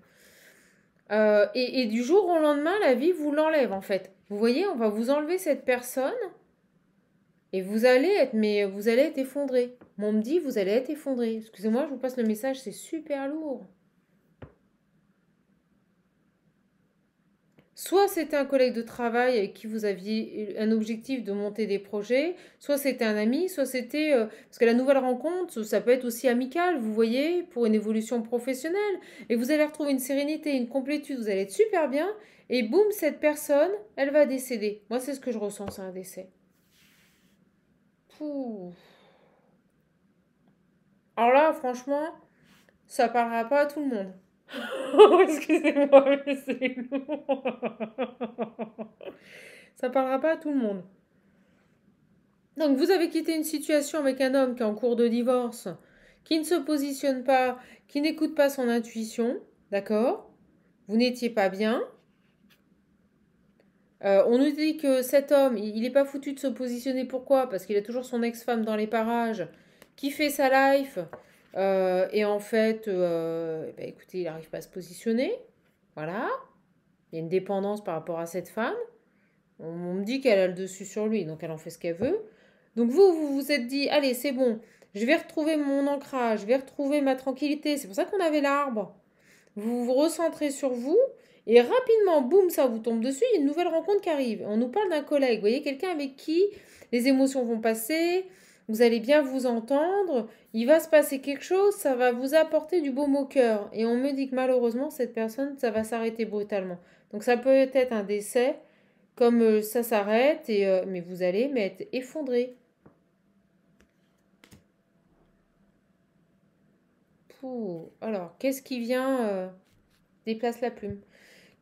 Et du jour au lendemain, la vie vous l'enlève, en fait. Vous voyez, on va vous enlever cette personne et vous allez être effondré. On me dit, vous allez être effondré. Excusez-moi, je vous passe le message, c'est super lourd. Soit c'était un collègue de travail avec qui vous aviez un objectif de monter des projets, soit c'était un ami, soit c'était... parce que la nouvelle rencontre, ça peut être aussi amical, vous voyez, pour une évolution professionnelle. Et vous allez retrouver une sérénité, une complétude, vous allez être super bien. Et boum, cette personne, elle va décéder. Moi, c'est ce que je ressens, c'est un décès. Pouh. Alors là, franchement, ça parlera pas à tout le monde. Excusez-moi, mais c'est lourd. Ça parlera pas à tout le monde. Donc, vous avez quitté une situation avec un homme qui est en cours de divorce, qui ne se positionne pas, qui n'écoute pas son intuition, d'accord? Vous n'étiez pas bien. On nous dit que cet homme, il n'est pas foutu de se positionner. Pourquoi? Parce qu'il a toujours son ex-femme dans les parages, qui fait sa life. Et en fait, bah, écoutez, il n'arrive pas à se positionner. Voilà. Il y a une dépendance par rapport à cette femme. On me dit qu'elle a le dessus sur lui, donc elle en fait ce qu'elle veut. Donc vous vous êtes dit, allez, c'est bon, je vais retrouver mon ancrage, je vais retrouver ma tranquillité. C'est pour ça qu'on avait l'arbre. Vous vous recentrez sur vous et rapidement, boum, ça vous tombe dessus. Il y a une nouvelle rencontre qui arrive. On nous parle d'un collègue, vous voyez, quelqu'un avec qui les émotions vont passer, vous allez bien vous entendre, il va se passer quelque chose, ça va vous apporter du baume au cœur. Et on me dit que malheureusement, cette personne, ça va s'arrêter brutalement. Donc ça peut être un décès, comme ça s'arrête, mais vous allez m'être effondré. Pouh. Alors, qu'est-ce qui vient déplace la plume.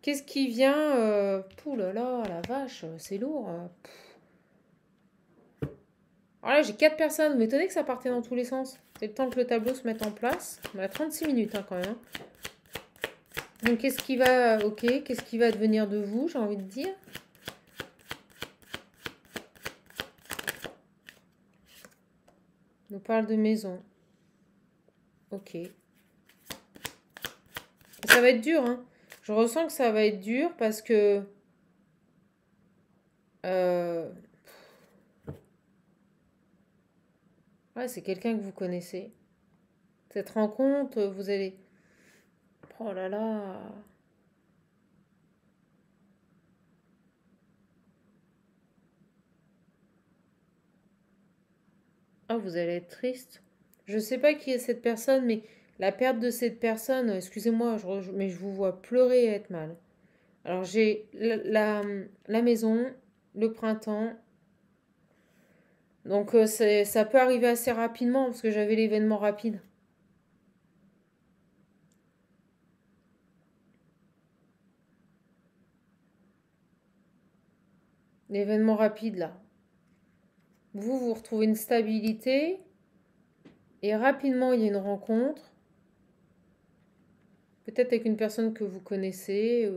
Qu'est-ce qui vient pouh là là, la vache, c'est lourd. Alors là, j'ai 4 personnes. Vous m'étonnez que ça partait dans tous les sens. C'est le temps que le tableau se mette en place. On a 36 minutes hein, quand même. Donc, qu'est-ce qui va... Ok, qu'est-ce qui va devenir de vous, j'ai envie de dire. On nous parle de maison. Ok. Ça va être dur, hein. Je ressens que ça va être dur parce que... Ouais, c'est quelqu'un que vous connaissez. Cette rencontre, vous allez... Oh là là. Ah, vous allez être triste. Je sais pas qui est cette personne, mais la perte de cette personne, excusez-moi, mais je vous vois pleurer et être mal. Alors j'ai la maison, le printemps. Donc ça peut arriver assez rapidement parce que j'avais l'événement rapide. L'événement rapide là. Vous retrouvez une stabilité et rapidement il y a une rencontre. Peut-être avec une personne que vous connaissez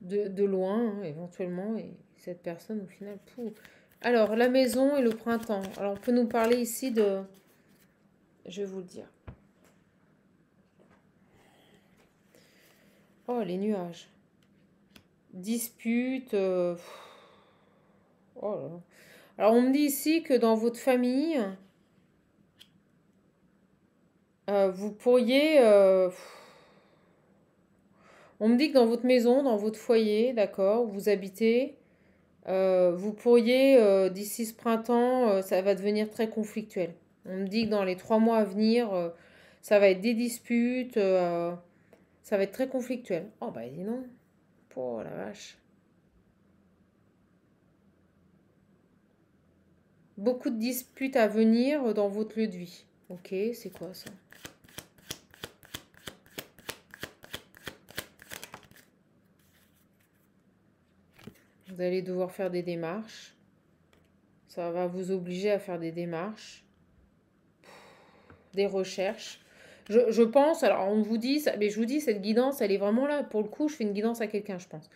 de loin hein, éventuellement. Et cette personne au final, pouf. Alors la maison et le printemps. Alors on peut nous parler ici de... Je vais vous le dire. Oh les nuages. Dispute. Oh là là. Alors, on me dit ici que dans votre famille, vous pourriez... on me dit que dans votre maison, dans votre foyer, d'accord, où vous habitez, vous pourriez, d'ici ce printemps, ça va devenir très conflictuel. On me dit que dans les 3 mois à venir, ça va être des disputes, ça va être très conflictuel. Oh, bah dis non. Oh la vache. Beaucoup de disputes à venir dans votre lieu de vie. Ok, c'est quoi ça? Vous allez devoir faire des démarches. Ça va vous obliger à faire des démarches, des recherches. Je pense, alors on vous dit, mais je vous dis, cette guidance, elle est vraiment là. Pour le coup, je fais une guidance à quelqu'un, je pense.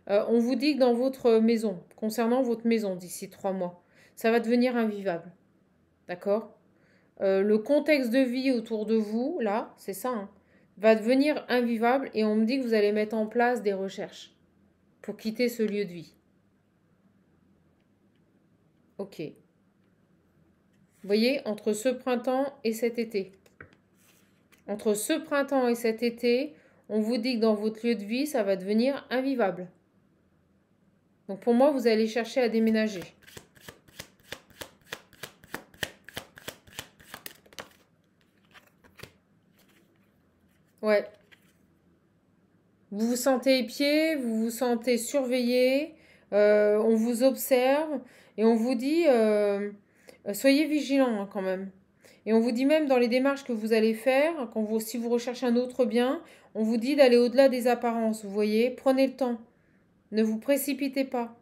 On vous dit que dans votre maison, concernant votre maison d'ici 3 mois, ça va devenir invivable. D'accord? Le contexte de vie autour de vous, là, c'est ça, hein, va devenir invivable et on me dit que vous allez mettre en place des recherches pour quitter ce lieu de vie. Ok. Vous voyez, entre ce printemps et cet été. Entre ce printemps et cet été, on vous dit que dans votre lieu de vie, ça va devenir invivable. Donc pour moi, vous allez chercher à déménager. Ouais. Vous vous sentez épié, vous vous sentez surveillé, on vous observe et on vous dit soyez vigilants hein, quand même. Et on vous dit même dans les démarches que vous allez faire, si vous recherchez un autre bien, on vous dit d'aller au-delà des apparences, vous voyez. Prenez le temps. Ne vous précipitez pas.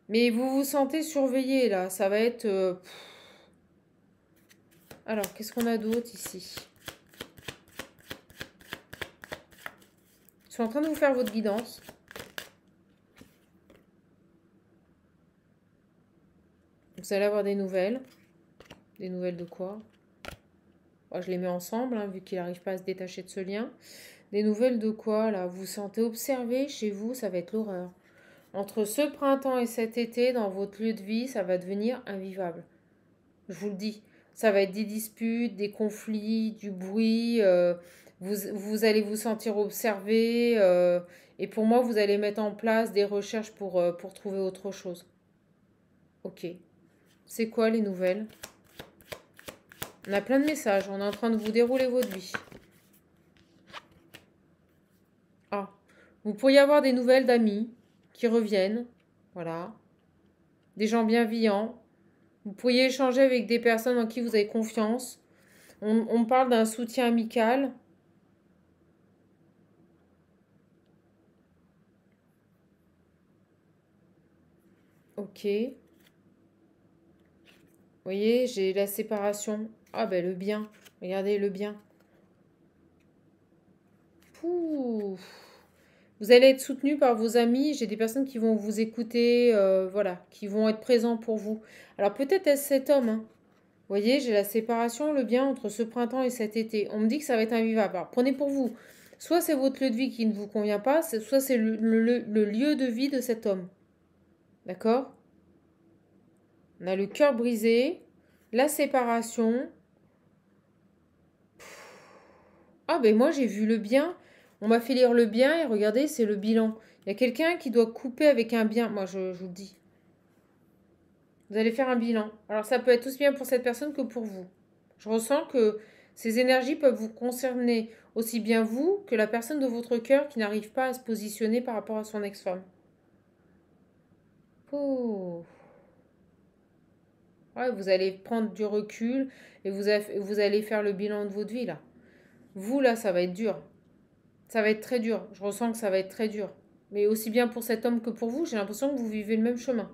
Mais vous vous sentez surveillé là. Ça va être... Alors, qu'est-ce qu'on a d'autre ici? Je suis en train de vous faire votre guidance. Vous allez avoir des nouvelles. Des nouvelles de quoi? Moi, je les mets ensemble, hein, vu qu'il n'arrive pas à se détacher de ce lien. Des nouvelles de quoi, là? Vous vous sentez observé chez vous, ça va être l'horreur. Entre ce printemps et cet été, dans votre lieu de vie, ça va devenir invivable. Je vous le dis. Ça va être des disputes, des conflits, du bruit. Vous allez vous sentir observé. Et pour moi, vous allez mettre en place des recherches pour trouver autre chose. Ok. C'est quoi les nouvelles? On a plein de messages. On est en train de vous dérouler votre vie. Ah. Vous pourriez avoir des nouvelles d'amis qui reviennent. Voilà. Des gens bienveillants. Vous pourriez échanger avec des personnes en qui vous avez confiance. On parle d'un soutien amical. Ok. Vous voyez, j'ai la séparation. Ah ben le bien. Regardez le bien. Pouh. Vous allez être soutenu par vos amis. J'ai des personnes qui vont vous écouter, voilà, qui vont être présents pour vous. Alors peut-être est-ce cet homme, hein. Vous voyez, j'ai la séparation, le bien entre ce printemps et cet été. On me dit que ça va être invivable. Alors prenez pour vous. Soit c'est votre lieu de vie qui ne vous convient pas, soit c'est le lieu de vie de cet homme. D'accord? On a le cœur brisé, la séparation. Ah ben moi j'ai vu le bien. On m'a fait lire le bien et regardez, c'est le bilan. Il y a quelqu'un qui doit couper avec un bien. Moi je vous le dis. Vous allez faire un bilan. Alors ça peut être aussi bien pour cette personne que pour vous. Je ressens que ces énergies peuvent vous concerner aussi bien vous que la personne de votre cœur qui n'arrive pas à se positionner par rapport à son ex-femme. Oh. Ouais, vous allez prendre du recul et vous allez faire le bilan de votre vie là. Vous là, ça va être dur. Ça va être très dur. Je ressens que ça va être très dur. Mais aussi bien pour cet homme que pour vous, j'ai l'impression que vous vivez le même chemin.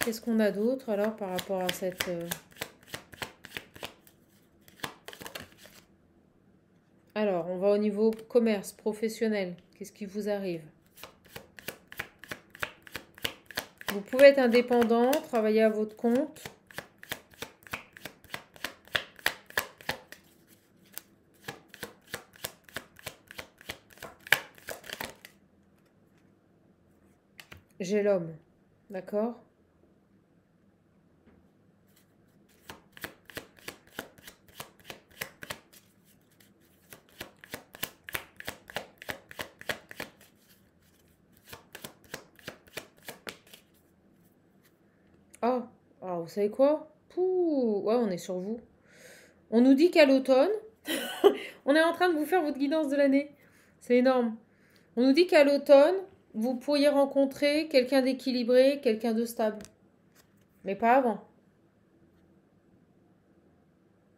Qu'est-ce qu'on a d'autre alors par rapport à cette... Alors, on va au niveau commerce, professionnel. Qu'est-ce qui vous arrive? Vous pouvez être indépendant, travailler à votre compte. J'ai l'homme. D'accord? Ah, ah, vous savez quoi? Pouh, ouais, on est sur vous. On nous dit qu'à l'automne, on est en train de vous faire votre guidance de l'année. C'est énorme. On nous dit qu'à l'automne, vous pourriez rencontrer quelqu'un d'équilibré, quelqu'un de stable. Mais pas avant.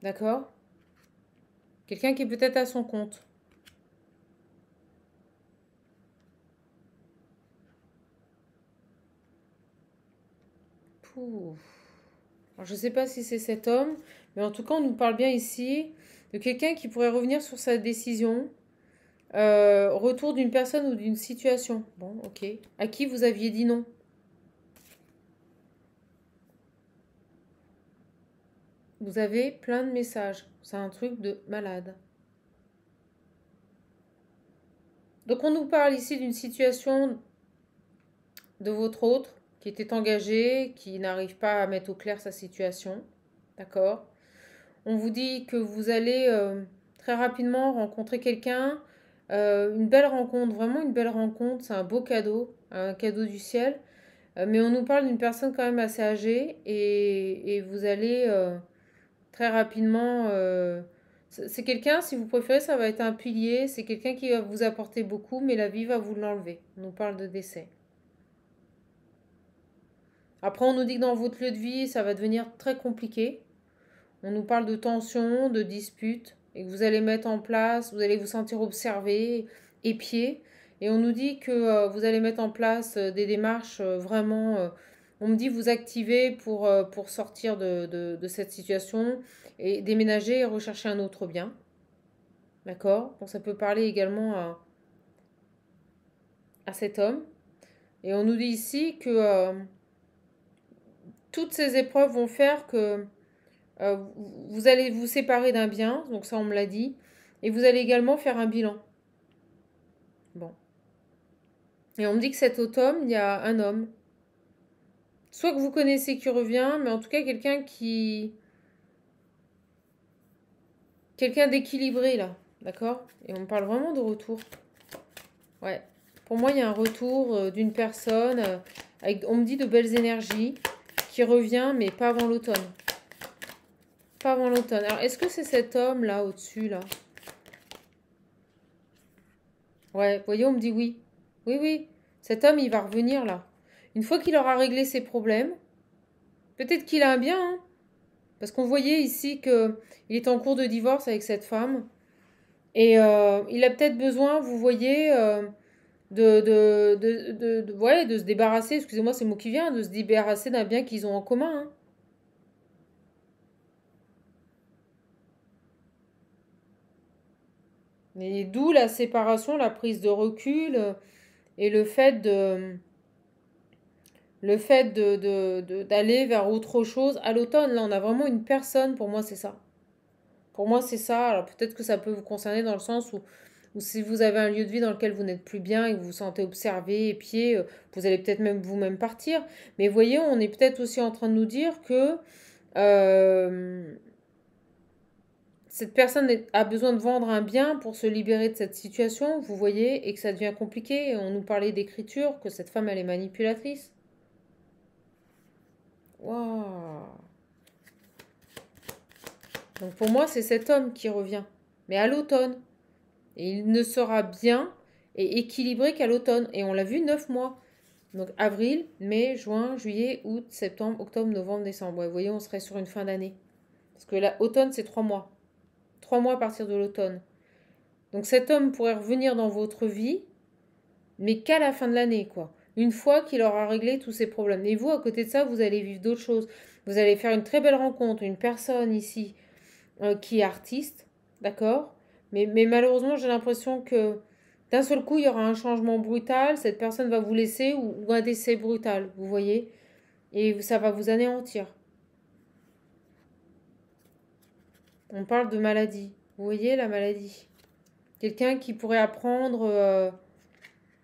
D'accord? Quelqu'un qui est peut-être à son compte. Pouh. Alors, je ne sais pas si c'est cet homme, mais en tout cas, on nous parle bien ici de quelqu'un qui pourrait revenir sur sa décision. Retour d'une personne ou d'une situation. Bon, ok. À qui vous aviez dit non? Vous avez plein de messages. C'est un truc de malade. Donc, on nous parle ici d'une situation de votre autre qui était engagé, qui n'arrive pas à mettre au clair sa situation. D'accord? On vous dit que vous allez très rapidement rencontrer quelqu'un. Une belle rencontre, vraiment une belle rencontre. C'est un cadeau du ciel. Mais on nous parle d'une personne quand même assez âgée et vous allez très rapidement... c'est quelqu'un, si vous préférez, ça va être un pilier. C'est quelqu'un qui va vous apporter beaucoup, mais la vie va vous l'enlever. On nous parle de décès. Après, on nous dit que dans votre lieu de vie, ça va devenir très compliqué. On nous parle de tensions, de disputes, et que vous allez mettre en place, vous allez vous sentir observé, épié. Et on nous dit que vous allez mettre en place des démarches vraiment... on me dit vous activer pour sortir de cette situation et déménager et rechercher un autre bien. D'accord? Donc ça peut parler également à cet homme. Et on nous dit ici que toutes ces épreuves vont faire que vous allez vous séparer d'un bien, donc ça on me l'a dit, et vous allez également faire un bilan. Bon. Et on me dit que cet automne, il y a un homme, soit que vous connaissez qui revient, mais en tout cas quelqu'un d'équilibré là, d'accord? Et on me parle vraiment de retour. Ouais. Pour moi, il y a un retour d'une personne avec, on me dit, de belles énergies qui revient, mais pas avant l'automne. Pas avant l'automne. Alors, est-ce que c'est cet homme là au-dessus là? Ouais, vous voyez, on me dit oui. Oui, oui. Cet homme, il va revenir là. Une fois qu'il aura réglé ses problèmes, peut-être qu'il a un bien, hein, parce qu'on voyait ici qu'il est en cours de divorce avec cette femme. Et il a peut-être besoin, vous voyez, ouais, de se débarrasser, excusez-moi, c'est le mot qui vient, de se débarrasser d'un bien qu'ils ont en commun. Hein. Et d'où la séparation, la prise de recul et d'aller vers autre chose à l'automne. Là, on a vraiment une personne, pour moi, c'est ça. Pour moi, c'est ça. Alors peut-être que ça peut vous concerner dans le sens où si vous avez un lieu de vie dans lequel vous n'êtes plus bien et que vous vous sentez observé, épié, vous allez peut-être même vous-même partir. Mais voyez, on est peut-être aussi en train de nous dire que euh, cette personne a besoin de vendre un bien pour se libérer de cette situation, vous voyez, et que ça devient compliqué. On nous parlait d'écriture, que cette femme, elle est manipulatrice. Waouh! Donc pour moi, c'est cet homme qui revient, mais à l'automne. Et il ne sera bien et équilibré qu'à l'automne. Et on l'a vu 9 mois. Donc avril, mai, juin, juillet, août, septembre, octobre, novembre, décembre. Ouais, vous voyez, on serait sur une fin d'année. Parce que l'automne, c'est 3 mois. 3 mois à partir de l'automne. Donc cet homme pourrait revenir dans votre vie, mais qu'à la fin de l'année, quoi. Une fois qu'il aura réglé tous ses problèmes. Et vous, à côté de ça, vous allez vivre d'autres choses. Vous allez faire une très belle rencontre. Une personne ici qui est artiste, d'accord? Mais malheureusement, j'ai l'impression que d'un seul coup, il y aura un changement brutal. Cette personne va vous laisser ou un décès brutal, vous voyez? Et ça va vous anéantir. On parle de maladie. Vous voyez la maladie? Quelqu'un qui pourrait apprendre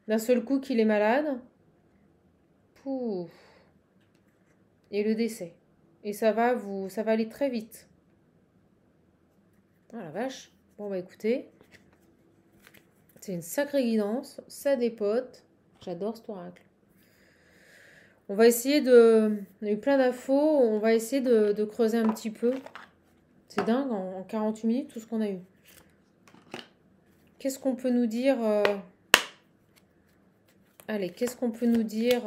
d'un seul coup qu'il est malade. Pouf. Et le décès. Et ça va aller très vite. Ah la vache. Bon bah écoutez, c'est une sacrée guidance. Ça dépote. J'adore cet oracle. On va essayer de... On a eu plein d'infos. On va essayer de creuser un petit peu. C'est dingue, en 48 minutes, tout ce qu'on a eu. Qu'est-ce qu'on peut nous dire Allez, qu'est-ce qu'on peut nous dire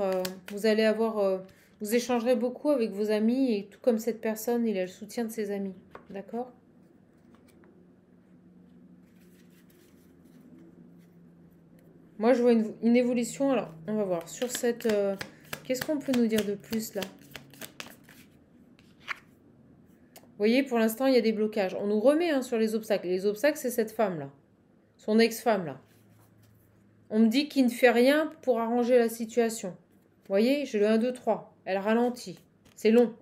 Vous allez avoir... vous échangerez beaucoup avec vos amis. Et tout comme cette personne, il a le soutien de ses amis. D'accord? Moi, je vois une évolution. Alors, on va voir. Sur cette... qu'est-ce qu'on peut nous dire de plus, là? Vous voyez, pour l'instant, il y a des blocages. On nous remet hein, sur les obstacles. Les obstacles, c'est cette femme-là. Son ex-femme, là. On me dit qu'il ne fait rien pour arranger la situation. Vous voyez, j'ai le 1, 2, 3. Elle ralentit. C'est long.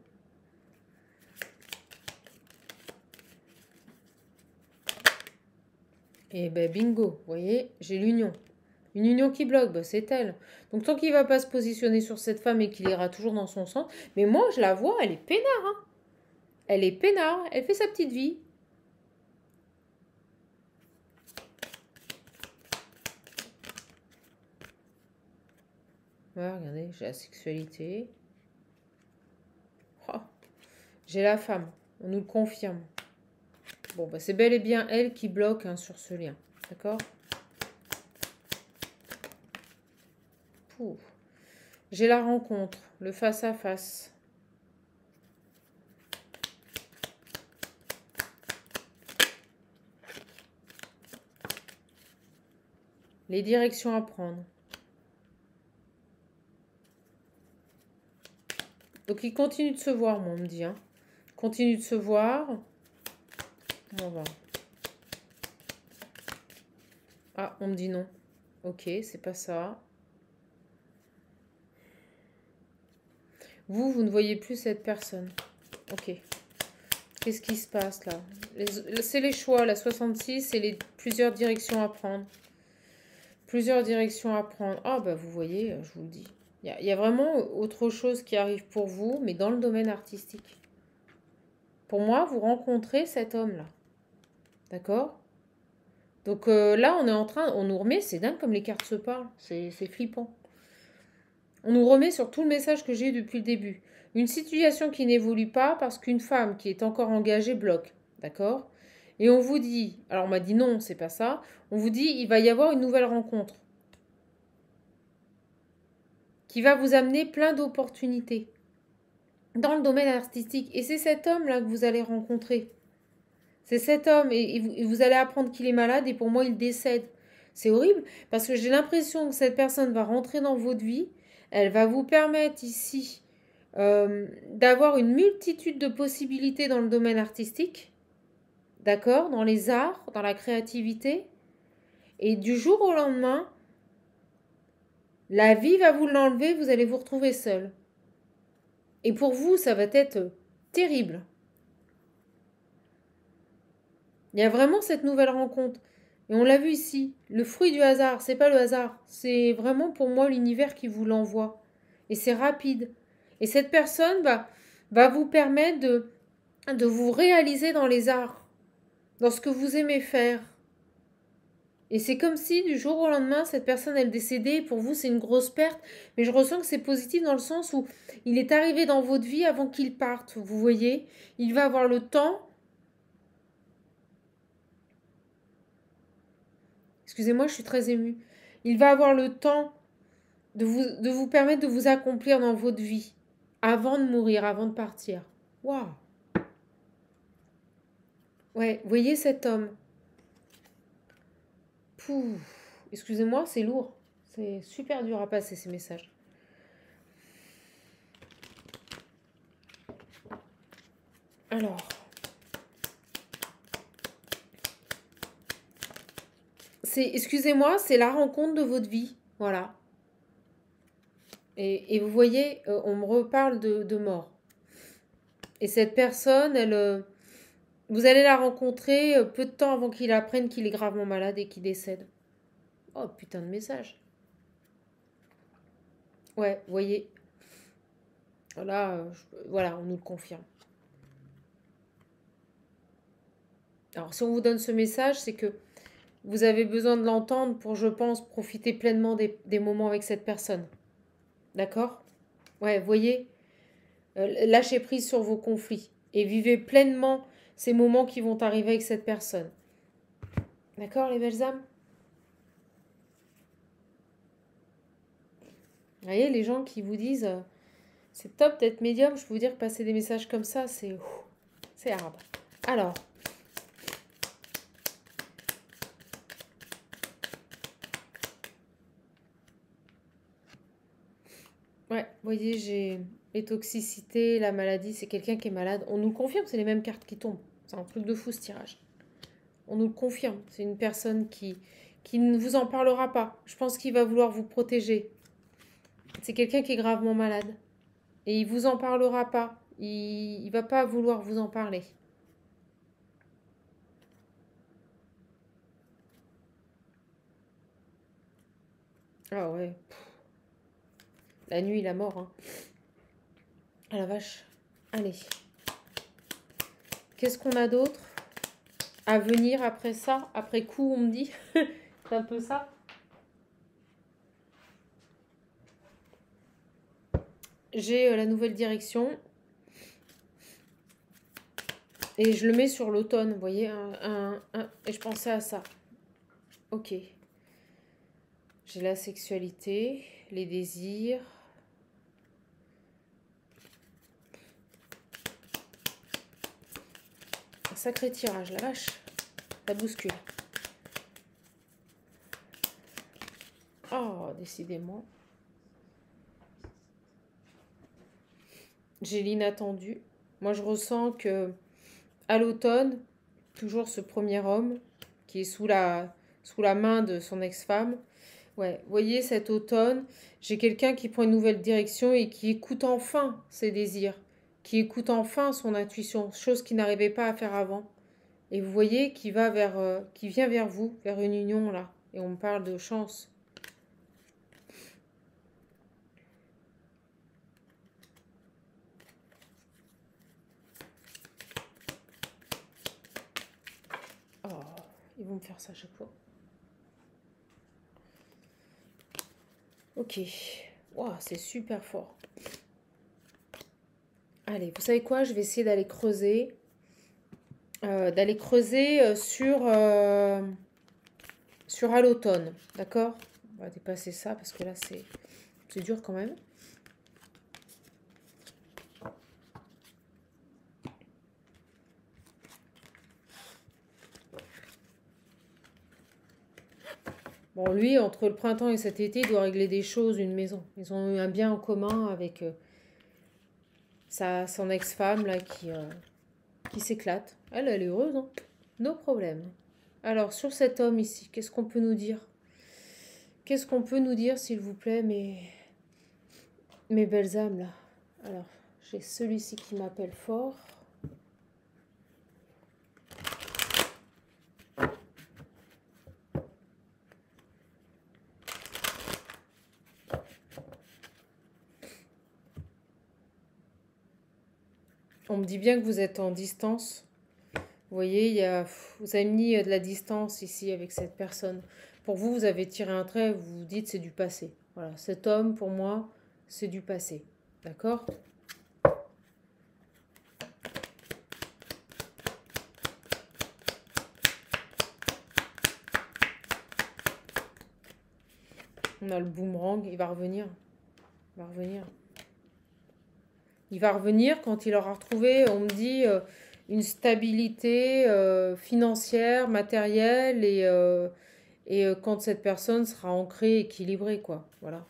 Et ben bingo, vous voyez, j'ai l'union. Une union qui bloque, ben, c'est elle. Donc tant qu'il ne va pas se positionner sur cette femme et qu'il ira toujours dans son sens, mais moi je la vois, elle est peinard. Hein. Elle est peinard, elle fait sa petite vie. Ouais, regardez, j'ai la sexualité. Oh, j'ai la femme, on nous le confirme. Bon, bah, c'est bel et bien elle qui bloque hein, sur ce lien. D'accord? Pouf. J'ai la rencontre, le face-à-face. Les directions à prendre. Donc, ils continuent de se voir, moi, on me dit. Hein. Continue de se voir. On va. Ah, on me dit non. Ok, c'est pas ça. Vous ne voyez plus cette personne. Ok. Qu'est-ce qui se passe là? C'est les choix, la 66, c'est les plusieurs directions à prendre. Plusieurs directions à prendre. Ah, bah vous voyez, je vous le dis. Il y a vraiment autre chose qui arrive pour vous, mais dans le domaine artistique. Pour moi, vous rencontrez cet homme-là. D'accord? Donc là, on est en train, on nous remet, c'est dingue comme les cartes se parlent. C'est flippant. On nous remet sur tout le message que j'ai eu depuis le début. Une situation qui n'évolue pas parce qu'une femme qui est encore engagée bloque. D'accord? Et on vous dit, alors on m'a dit non, c'est pas ça. On vous dit, il va y avoir une nouvelle rencontre qui va vous amener plein d'opportunités dans le domaine artistique. Et c'est cet homme-là que vous allez rencontrer. C'est cet homme et vous allez apprendre qu'il est malade et pour moi, il décède. C'est horrible parce que j'ai l'impression que cette personne va rentrer dans votre vie. Elle va vous permettre ici d'avoir une multitude de possibilités dans le domaine artistique. D'accord? Dans les arts, dans la créativité. Et du jour au lendemain, la vie va vous l'enlever, vous allez vous retrouver seul. Et pour vous, ça va être terrible. Il y a vraiment cette nouvelle rencontre. Et on l'a vu ici, le fruit du hasard, c'est pas le hasard, c'est vraiment pour moi l'univers qui vous l'envoie. Et c'est rapide. Et cette personne va vous permettre de vous réaliser dans les arts, dans ce que vous aimez faire. Et c'est comme si du jour au lendemain, cette personne, elle décédait. Et pour vous, c'est une grosse perte. Mais je ressens que c'est positif dans le sens où il est arrivé dans votre vie avant qu'il parte. Vous voyez, il va avoir le temps. Excusez-moi, je suis très émue. Il va avoir le temps de vous permettre de vous accomplir dans votre vie. Avant de mourir, avant de partir. Waouh! Ouais, voyez cet homme. Pouf. Excusez-moi, c'est lourd. C'est super dur à passer ces messages. Alors. Excusez-moi, c'est la rencontre de votre vie. Voilà. Et vous voyez, on me reparle de mort. Et cette personne, vous allez la rencontrer peu de temps avant qu'il apprenne qu'il est gravement malade et qu'il décède. Oh, putain de message. Ouais, vous voyez. Là, voilà, on nous le confirme. Alors, si on vous donne ce message, c'est que vous avez besoin de l'entendre pour, je pense, profiter pleinement des moments avec cette personne. D'accord? Ouais, vous voyez, lâchez prise sur vos conflits et vivez pleinement ces moments qui vont arriver avec cette personne. D'accord, les belles âmes? Vous voyez, les gens qui vous disent c'est top d'être médium, je peux vous dire que passer des messages comme ça, c'est hard. Alors, ouais, vous voyez, j'ai les toxicités, la maladie, c'est quelqu'un qui est malade. On nous le confirme, c'est les mêmes cartes qui tombent. C'est un truc de fou ce tirage. On nous le confirme. C'est une personne qui ne vous en parlera pas. Je pense qu'il va vouloir vous protéger. C'est quelqu'un qui est gravement malade. Et il vous en parlera pas. Il va pas vouloir vous en parler. Ah ouais. La nuit, la mort. Hein. Ah la vache. Allez. Qu'est-ce qu'on a d'autre à venir après ça? Après coup, on me dit. C'est un peu ça. J'ai la nouvelle direction. Et je le mets sur l'automne, vous voyez. Et je pensais à ça. Ok. J'ai la sexualité, les désirs, sacré tirage, la vache. Ça bouscule. Oh, décidément. J'ai l'inattendu. Moi, je ressens que à l'automne, toujours ce premier homme qui est sous la main de son ex-femme. Ouais, vous voyez, cet automne, j'ai quelqu'un qui prend une nouvelle direction et qui écoute enfin ses désirs, qui écoute enfin son intuition, chose qu'il n'arrivait pas à faire avant. Et vous voyez, qui vient vers vous, vers une union là. Et on me parle de chance. Oh, ils vont me faire ça à chaque fois. Ok. Wow, c'est super fort. Allez, vous savez quoi? Je vais essayer d'aller creuser. Sur à l'automne. D'accord? On va dépasser ça parce que là, c'est dur quand même. Bon, lui, entre le printemps et cet été, il doit régler des choses, une maison. Ils ont eu un bien en commun avec son ex-femme là qui s'éclate. Elle est heureuse, hein? No problème. Alors, sur cet homme ici, qu'est-ce qu'on peut nous dire? Qu'est-ce qu'on peut nous dire, s'il vous plaît, mes belles âmes là? Alors, j'ai celui-ci qui m'appelle fort. On me dit bien que vous êtes en distance. Vous voyez, vous avez mis de la distance ici avec cette personne. Pour vous, vous avez tiré un trait, vous vous dites c'est du passé. Voilà, cet homme, pour moi, c'est du passé. D'accord? On a le boomerang, il va revenir. Il va revenir. Il va revenir quand il aura retrouvé, on me dit, une stabilité financière, matérielle et quand cette personne sera ancrée, équilibrée, quoi. Voilà.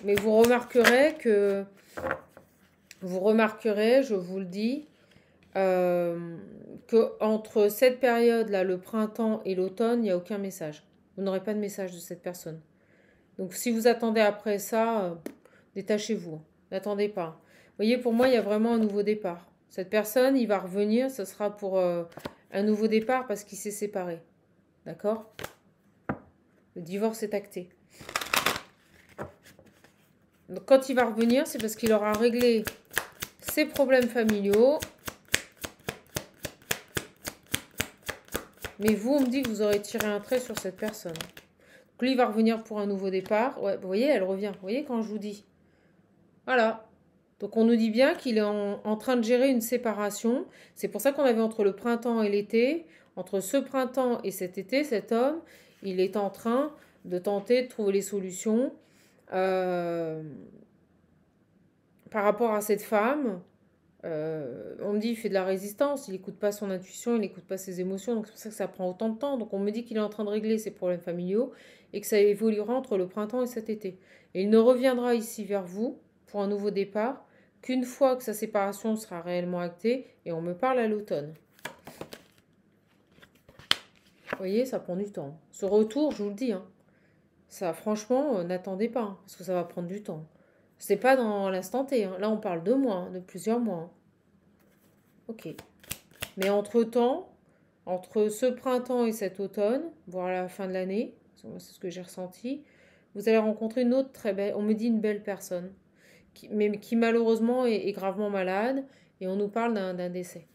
Mais vous remarquerez, je vous le dis, que entre cette période-là, le printemps et l'automne, il n'y a aucun message. Vous n'aurez pas de message de cette personne. Donc si vous attendez après ça, détachez-vous. N'attendez pas. Vous voyez, pour moi, il y a vraiment un nouveau départ. Cette personne, il va revenir, ce sera pour un nouveau départ parce qu'il s'est séparé. D'accord? Le divorce est acté. Donc quand il va revenir, c'est parce qu'il aura réglé ses problèmes familiaux. Mais vous, on me dit que vous aurez tiré un trait sur cette personne. Donc lui, il va revenir pour un nouveau départ. Ouais, vous voyez, elle revient. Vous voyez quand je vous dis. Voilà. Donc on nous dit bien qu'il est en train de gérer une séparation. C'est pour ça qu'on avait entre le printemps et l'été. Entre ce printemps et cet été, cet homme, il est en train de tenter de trouver les solutions par rapport à cette femme. On me dit qu'il fait de la résistance, il n'écoute pas son intuition, il n'écoute pas ses émotions, donc c'est pour ça que ça prend autant de temps. Donc on me dit qu'il est en train de régler ses problèmes familiaux et que ça évoluera entre le printemps et cet été. Et il ne reviendra ici vers vous pour un nouveau départ qu'une fois que sa séparation sera réellement actée et on me parle à l'automne. Vous voyez, ça prend du temps. Ce retour, je vous le dis, hein, ça franchement, n'attendez pas, hein, parce que ça va prendre du temps. C'est pas dans l'instant T, hein. Là on parle de mois, hein, de plusieurs mois. Hein. Ok. Mais entre-temps, entre ce printemps et cet automne, voire la fin de l'année, c'est ce que j'ai ressenti, vous allez rencontrer une autre très belle, on me dit une belle personne, mais qui malheureusement est gravement malade, et on nous parle d'un décès.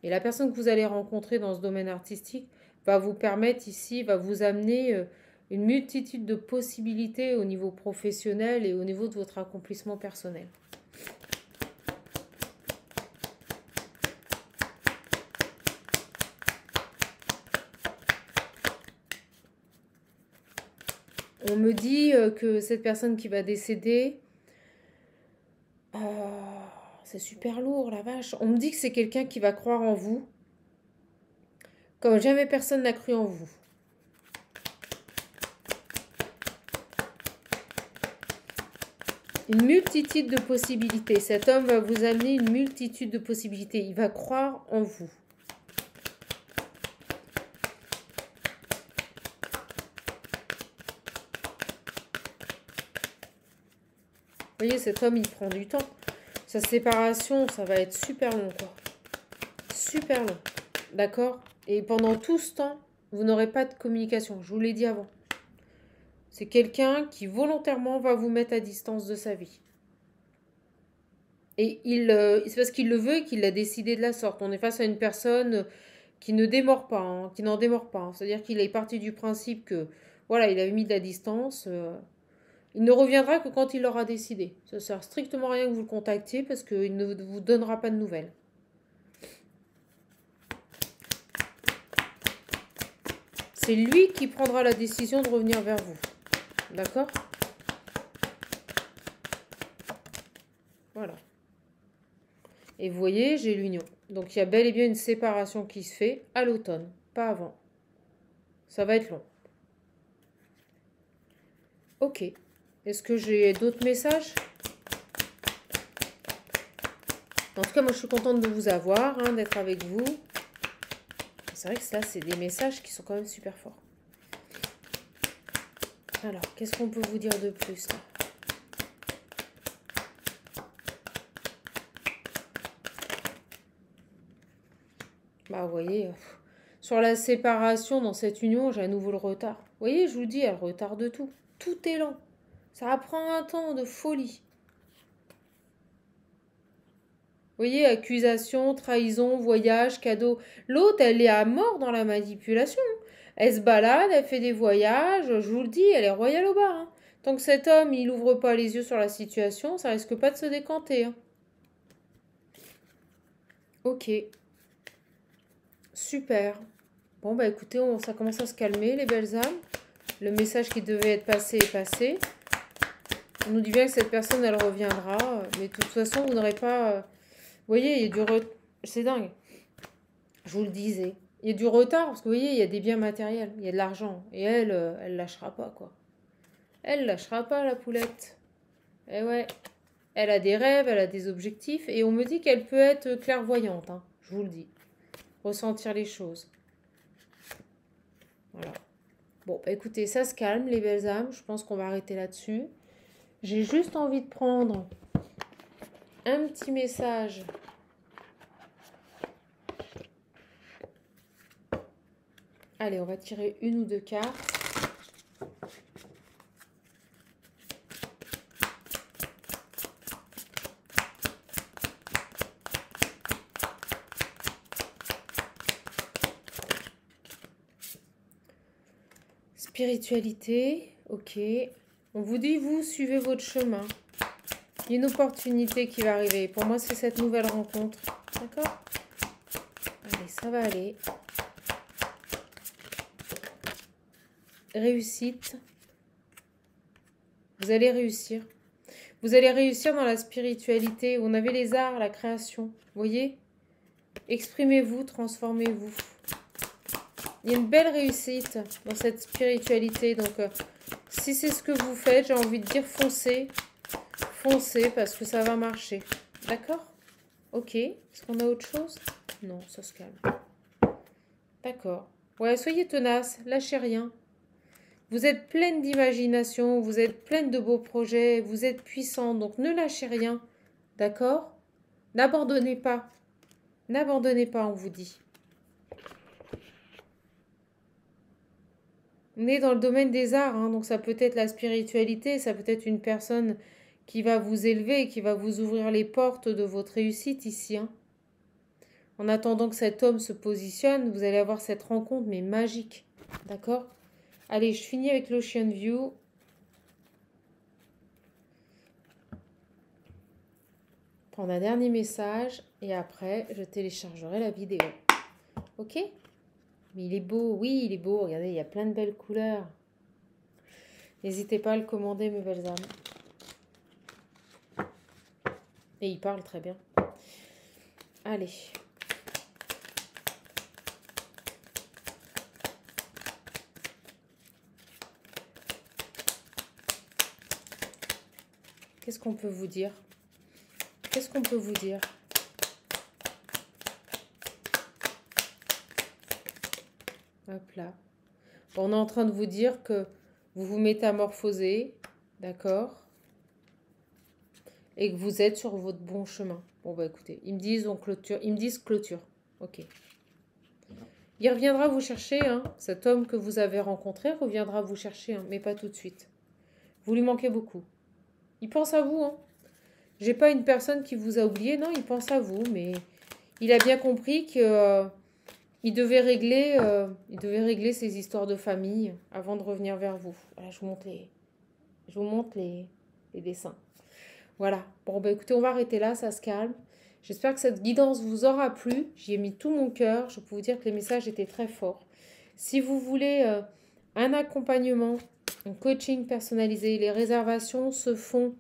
Et la personne que vous allez rencontrer dans ce domaine artistique va vous permettre ici, va vous amener une multitude de possibilités au niveau professionnel et au niveau de votre accomplissement personnel. On me dit que cette personne qui va décéder, c'est super lourd, la vache. On me dit que c'est quelqu'un qui va croire en vous, comme jamais personne n'a cru en vous. Une multitude de possibilités. Cet homme va vous amener une multitude de possibilités. Il va croire en vous. Vous voyez, cet homme, il prend du temps. Sa séparation, ça va être super long, quoi. Super long. D'accord? Et pendant tout ce temps, vous n'aurez pas de communication. Je vous l'ai dit avant. C'est quelqu'un qui volontairement va vous mettre à distance de sa vie. Et c'est parce qu'il le veut et qu'il l'a décidé de la sorte. On est face à une personne qui ne démord pas, hein, qui n'en démord pas, hein. C'est-à-dire qu'il est parti du principe que, voilà, il avait mis de la distance. Il ne reviendra que quand il l'aura décidé. Ça ne sert strictement à rien que vous le contactiez parce qu'il ne vous donnera pas de nouvelles. C'est lui qui prendra la décision de revenir vers vous. D'accord? Voilà. Et vous voyez, j'ai l'union. Donc il y a bel et bien une séparation qui se fait à l'automne, pas avant. Ça va être long. Ok. Est-ce que j'ai d'autres messages? En tout cas, moi je suis contente de vous avoir, hein, d'être avec vous. C'est vrai que ça, c'est des messages qui sont quand même super forts. Alors, qu'est-ce qu'on peut vous dire de plus là? Bah, vous voyez, sur la séparation dans cette union, j'ai à nouveau le retard. Vous voyez, je vous dis, il y a le retard de tout. Tout est lent. Ça prend un temps de folie. Vous voyez, accusation, trahison, voyage, cadeau. L'autre, elle est à mort dans la manipulation. Elle se balade, elle fait des voyages. Je vous le dis, elle est royale au bar, hein. Tant que cet homme, il n'ouvre pas les yeux sur la situation, ça risque pas de se décanter, hein. Ok. Super. Bon, bah écoutez, ça commence à se calmer, les belles âmes. Le message qui devait être passé est passé. On nous dit bien que cette personne, elle reviendra. Mais de toute façon, vous n'aurez pas... Vous voyez, il y a du retard. C'est dingue. Je vous le disais. Il y a du retard, parce que vous voyez, il y a des biens matériels. Il y a de l'argent. Et elle lâchera pas, quoi. Elle lâchera pas, la poulette. Eh ouais. Elle a des rêves, elle a des objectifs. Et on me dit qu'elle peut être clairvoyante, hein. Je vous le dis. Ressentir les choses. Voilà. Bon, bah écoutez, ça se calme, les belles âmes. Je pense qu'on va arrêter là-dessus. J'ai juste envie de prendre un petit message. Allez, on va tirer une ou deux cartes. Spiritualité, ok. On vous dit, vous suivez votre chemin. Il y a une opportunité qui va arriver. Pour moi, c'est cette nouvelle rencontre. D'accord? Allez, ça va aller. Réussite. Vous allez réussir. Vous allez réussir dans la spiritualité. On avait les arts, la création. Vous voyez? Exprimez-vous, transformez-vous. Il y a une belle réussite dans cette spiritualité. Donc, si c'est ce que vous faites, j'ai envie de dire foncez. Foncez parce que ça va marcher. D'accord? Ok. Est-ce qu'on a autre chose? Non, ça se calme. D'accord. Ouais, soyez tenace. Lâchez rien. Vous êtes pleine d'imagination. Vous êtes pleine de beaux projets. Vous êtes puissante. Donc, ne lâchez rien. D'accord? N'abandonnez pas. N'abandonnez pas, on vous dit. On est dans le domaine des arts, hein, donc ça peut être la spiritualité, ça peut être une personne qui va vous élever, qui va vous ouvrir les portes de votre réussite ici, hein. En attendant que cet homme se positionne, vous allez avoir cette rencontre, mais magique. D'accord? Allez, je finis avec l'Ocean View. Prendre un dernier message et après, je téléchargerai la vidéo. Ok? Mais il est beau, oui, il est beau. Regardez, il y a plein de belles couleurs. N'hésitez pas à le commander, mes belles âmes. Et il parle très bien. Allez. Qu'est-ce qu'on peut vous dire? Qu'est-ce qu'on peut vous dire? Hop là. Bon, on est en train de vous dire que vous vous métamorphosez, d'accord? Et que vous êtes sur votre bon chemin. Bon, bah écoutez, ils me disent on clôture. Ils me disent clôture. Ok. Il reviendra vous chercher, hein. Cet homme que vous avez rencontré reviendra vous chercher, hein, mais pas tout de suite. Vous lui manquez beaucoup. Il pense à vous, hein. J'ai pas une personne qui vous a oublié, non, il pense à vous, mais il a bien compris que il devait régler ses histoires de famille avant de revenir vers vous. Voilà, je vous montre les dessins. Voilà. Bon, bah écoutez, on va arrêter là, ça se calme. J'espère que cette guidance vous aura plu. J'y ai mis tout mon cœur. Je peux vous dire que les messages étaient très forts. Si vous voulez un accompagnement, un coaching personnalisé, les réservations se font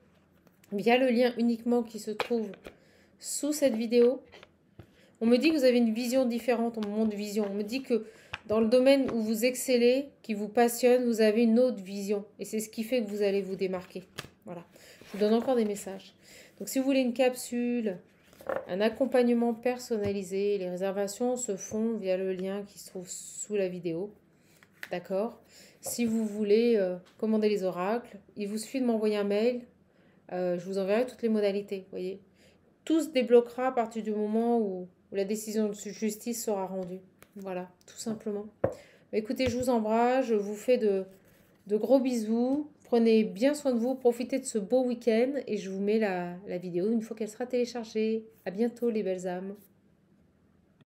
via le lien uniquement qui se trouve sous cette vidéo. On me dit que vous avez une vision différente, on me montre vision. On me dit que dans le domaine où vous excellez, qui vous passionne, vous avez une autre vision. Et c'est ce qui fait que vous allez vous démarquer. Voilà. Je vous donne encore des messages. Donc si vous voulez une capsule, un accompagnement personnalisé, les réservations se font via le lien qui se trouve sous la vidéo. D'accord? Si vous voulez commander les oracles, il vous suffit de m'envoyer un mail. Je vous enverrai toutes les modalités. Voyez, tout se débloquera à partir du moment où la décision de justice sera rendue. Voilà, tout simplement. Écoutez, je vous embrasse, je vous fais de gros bisous. Prenez bien soin de vous, profitez de ce beau week-end et je vous mets la vidéo une fois qu'elle sera téléchargée. À bientôt les belles âmes.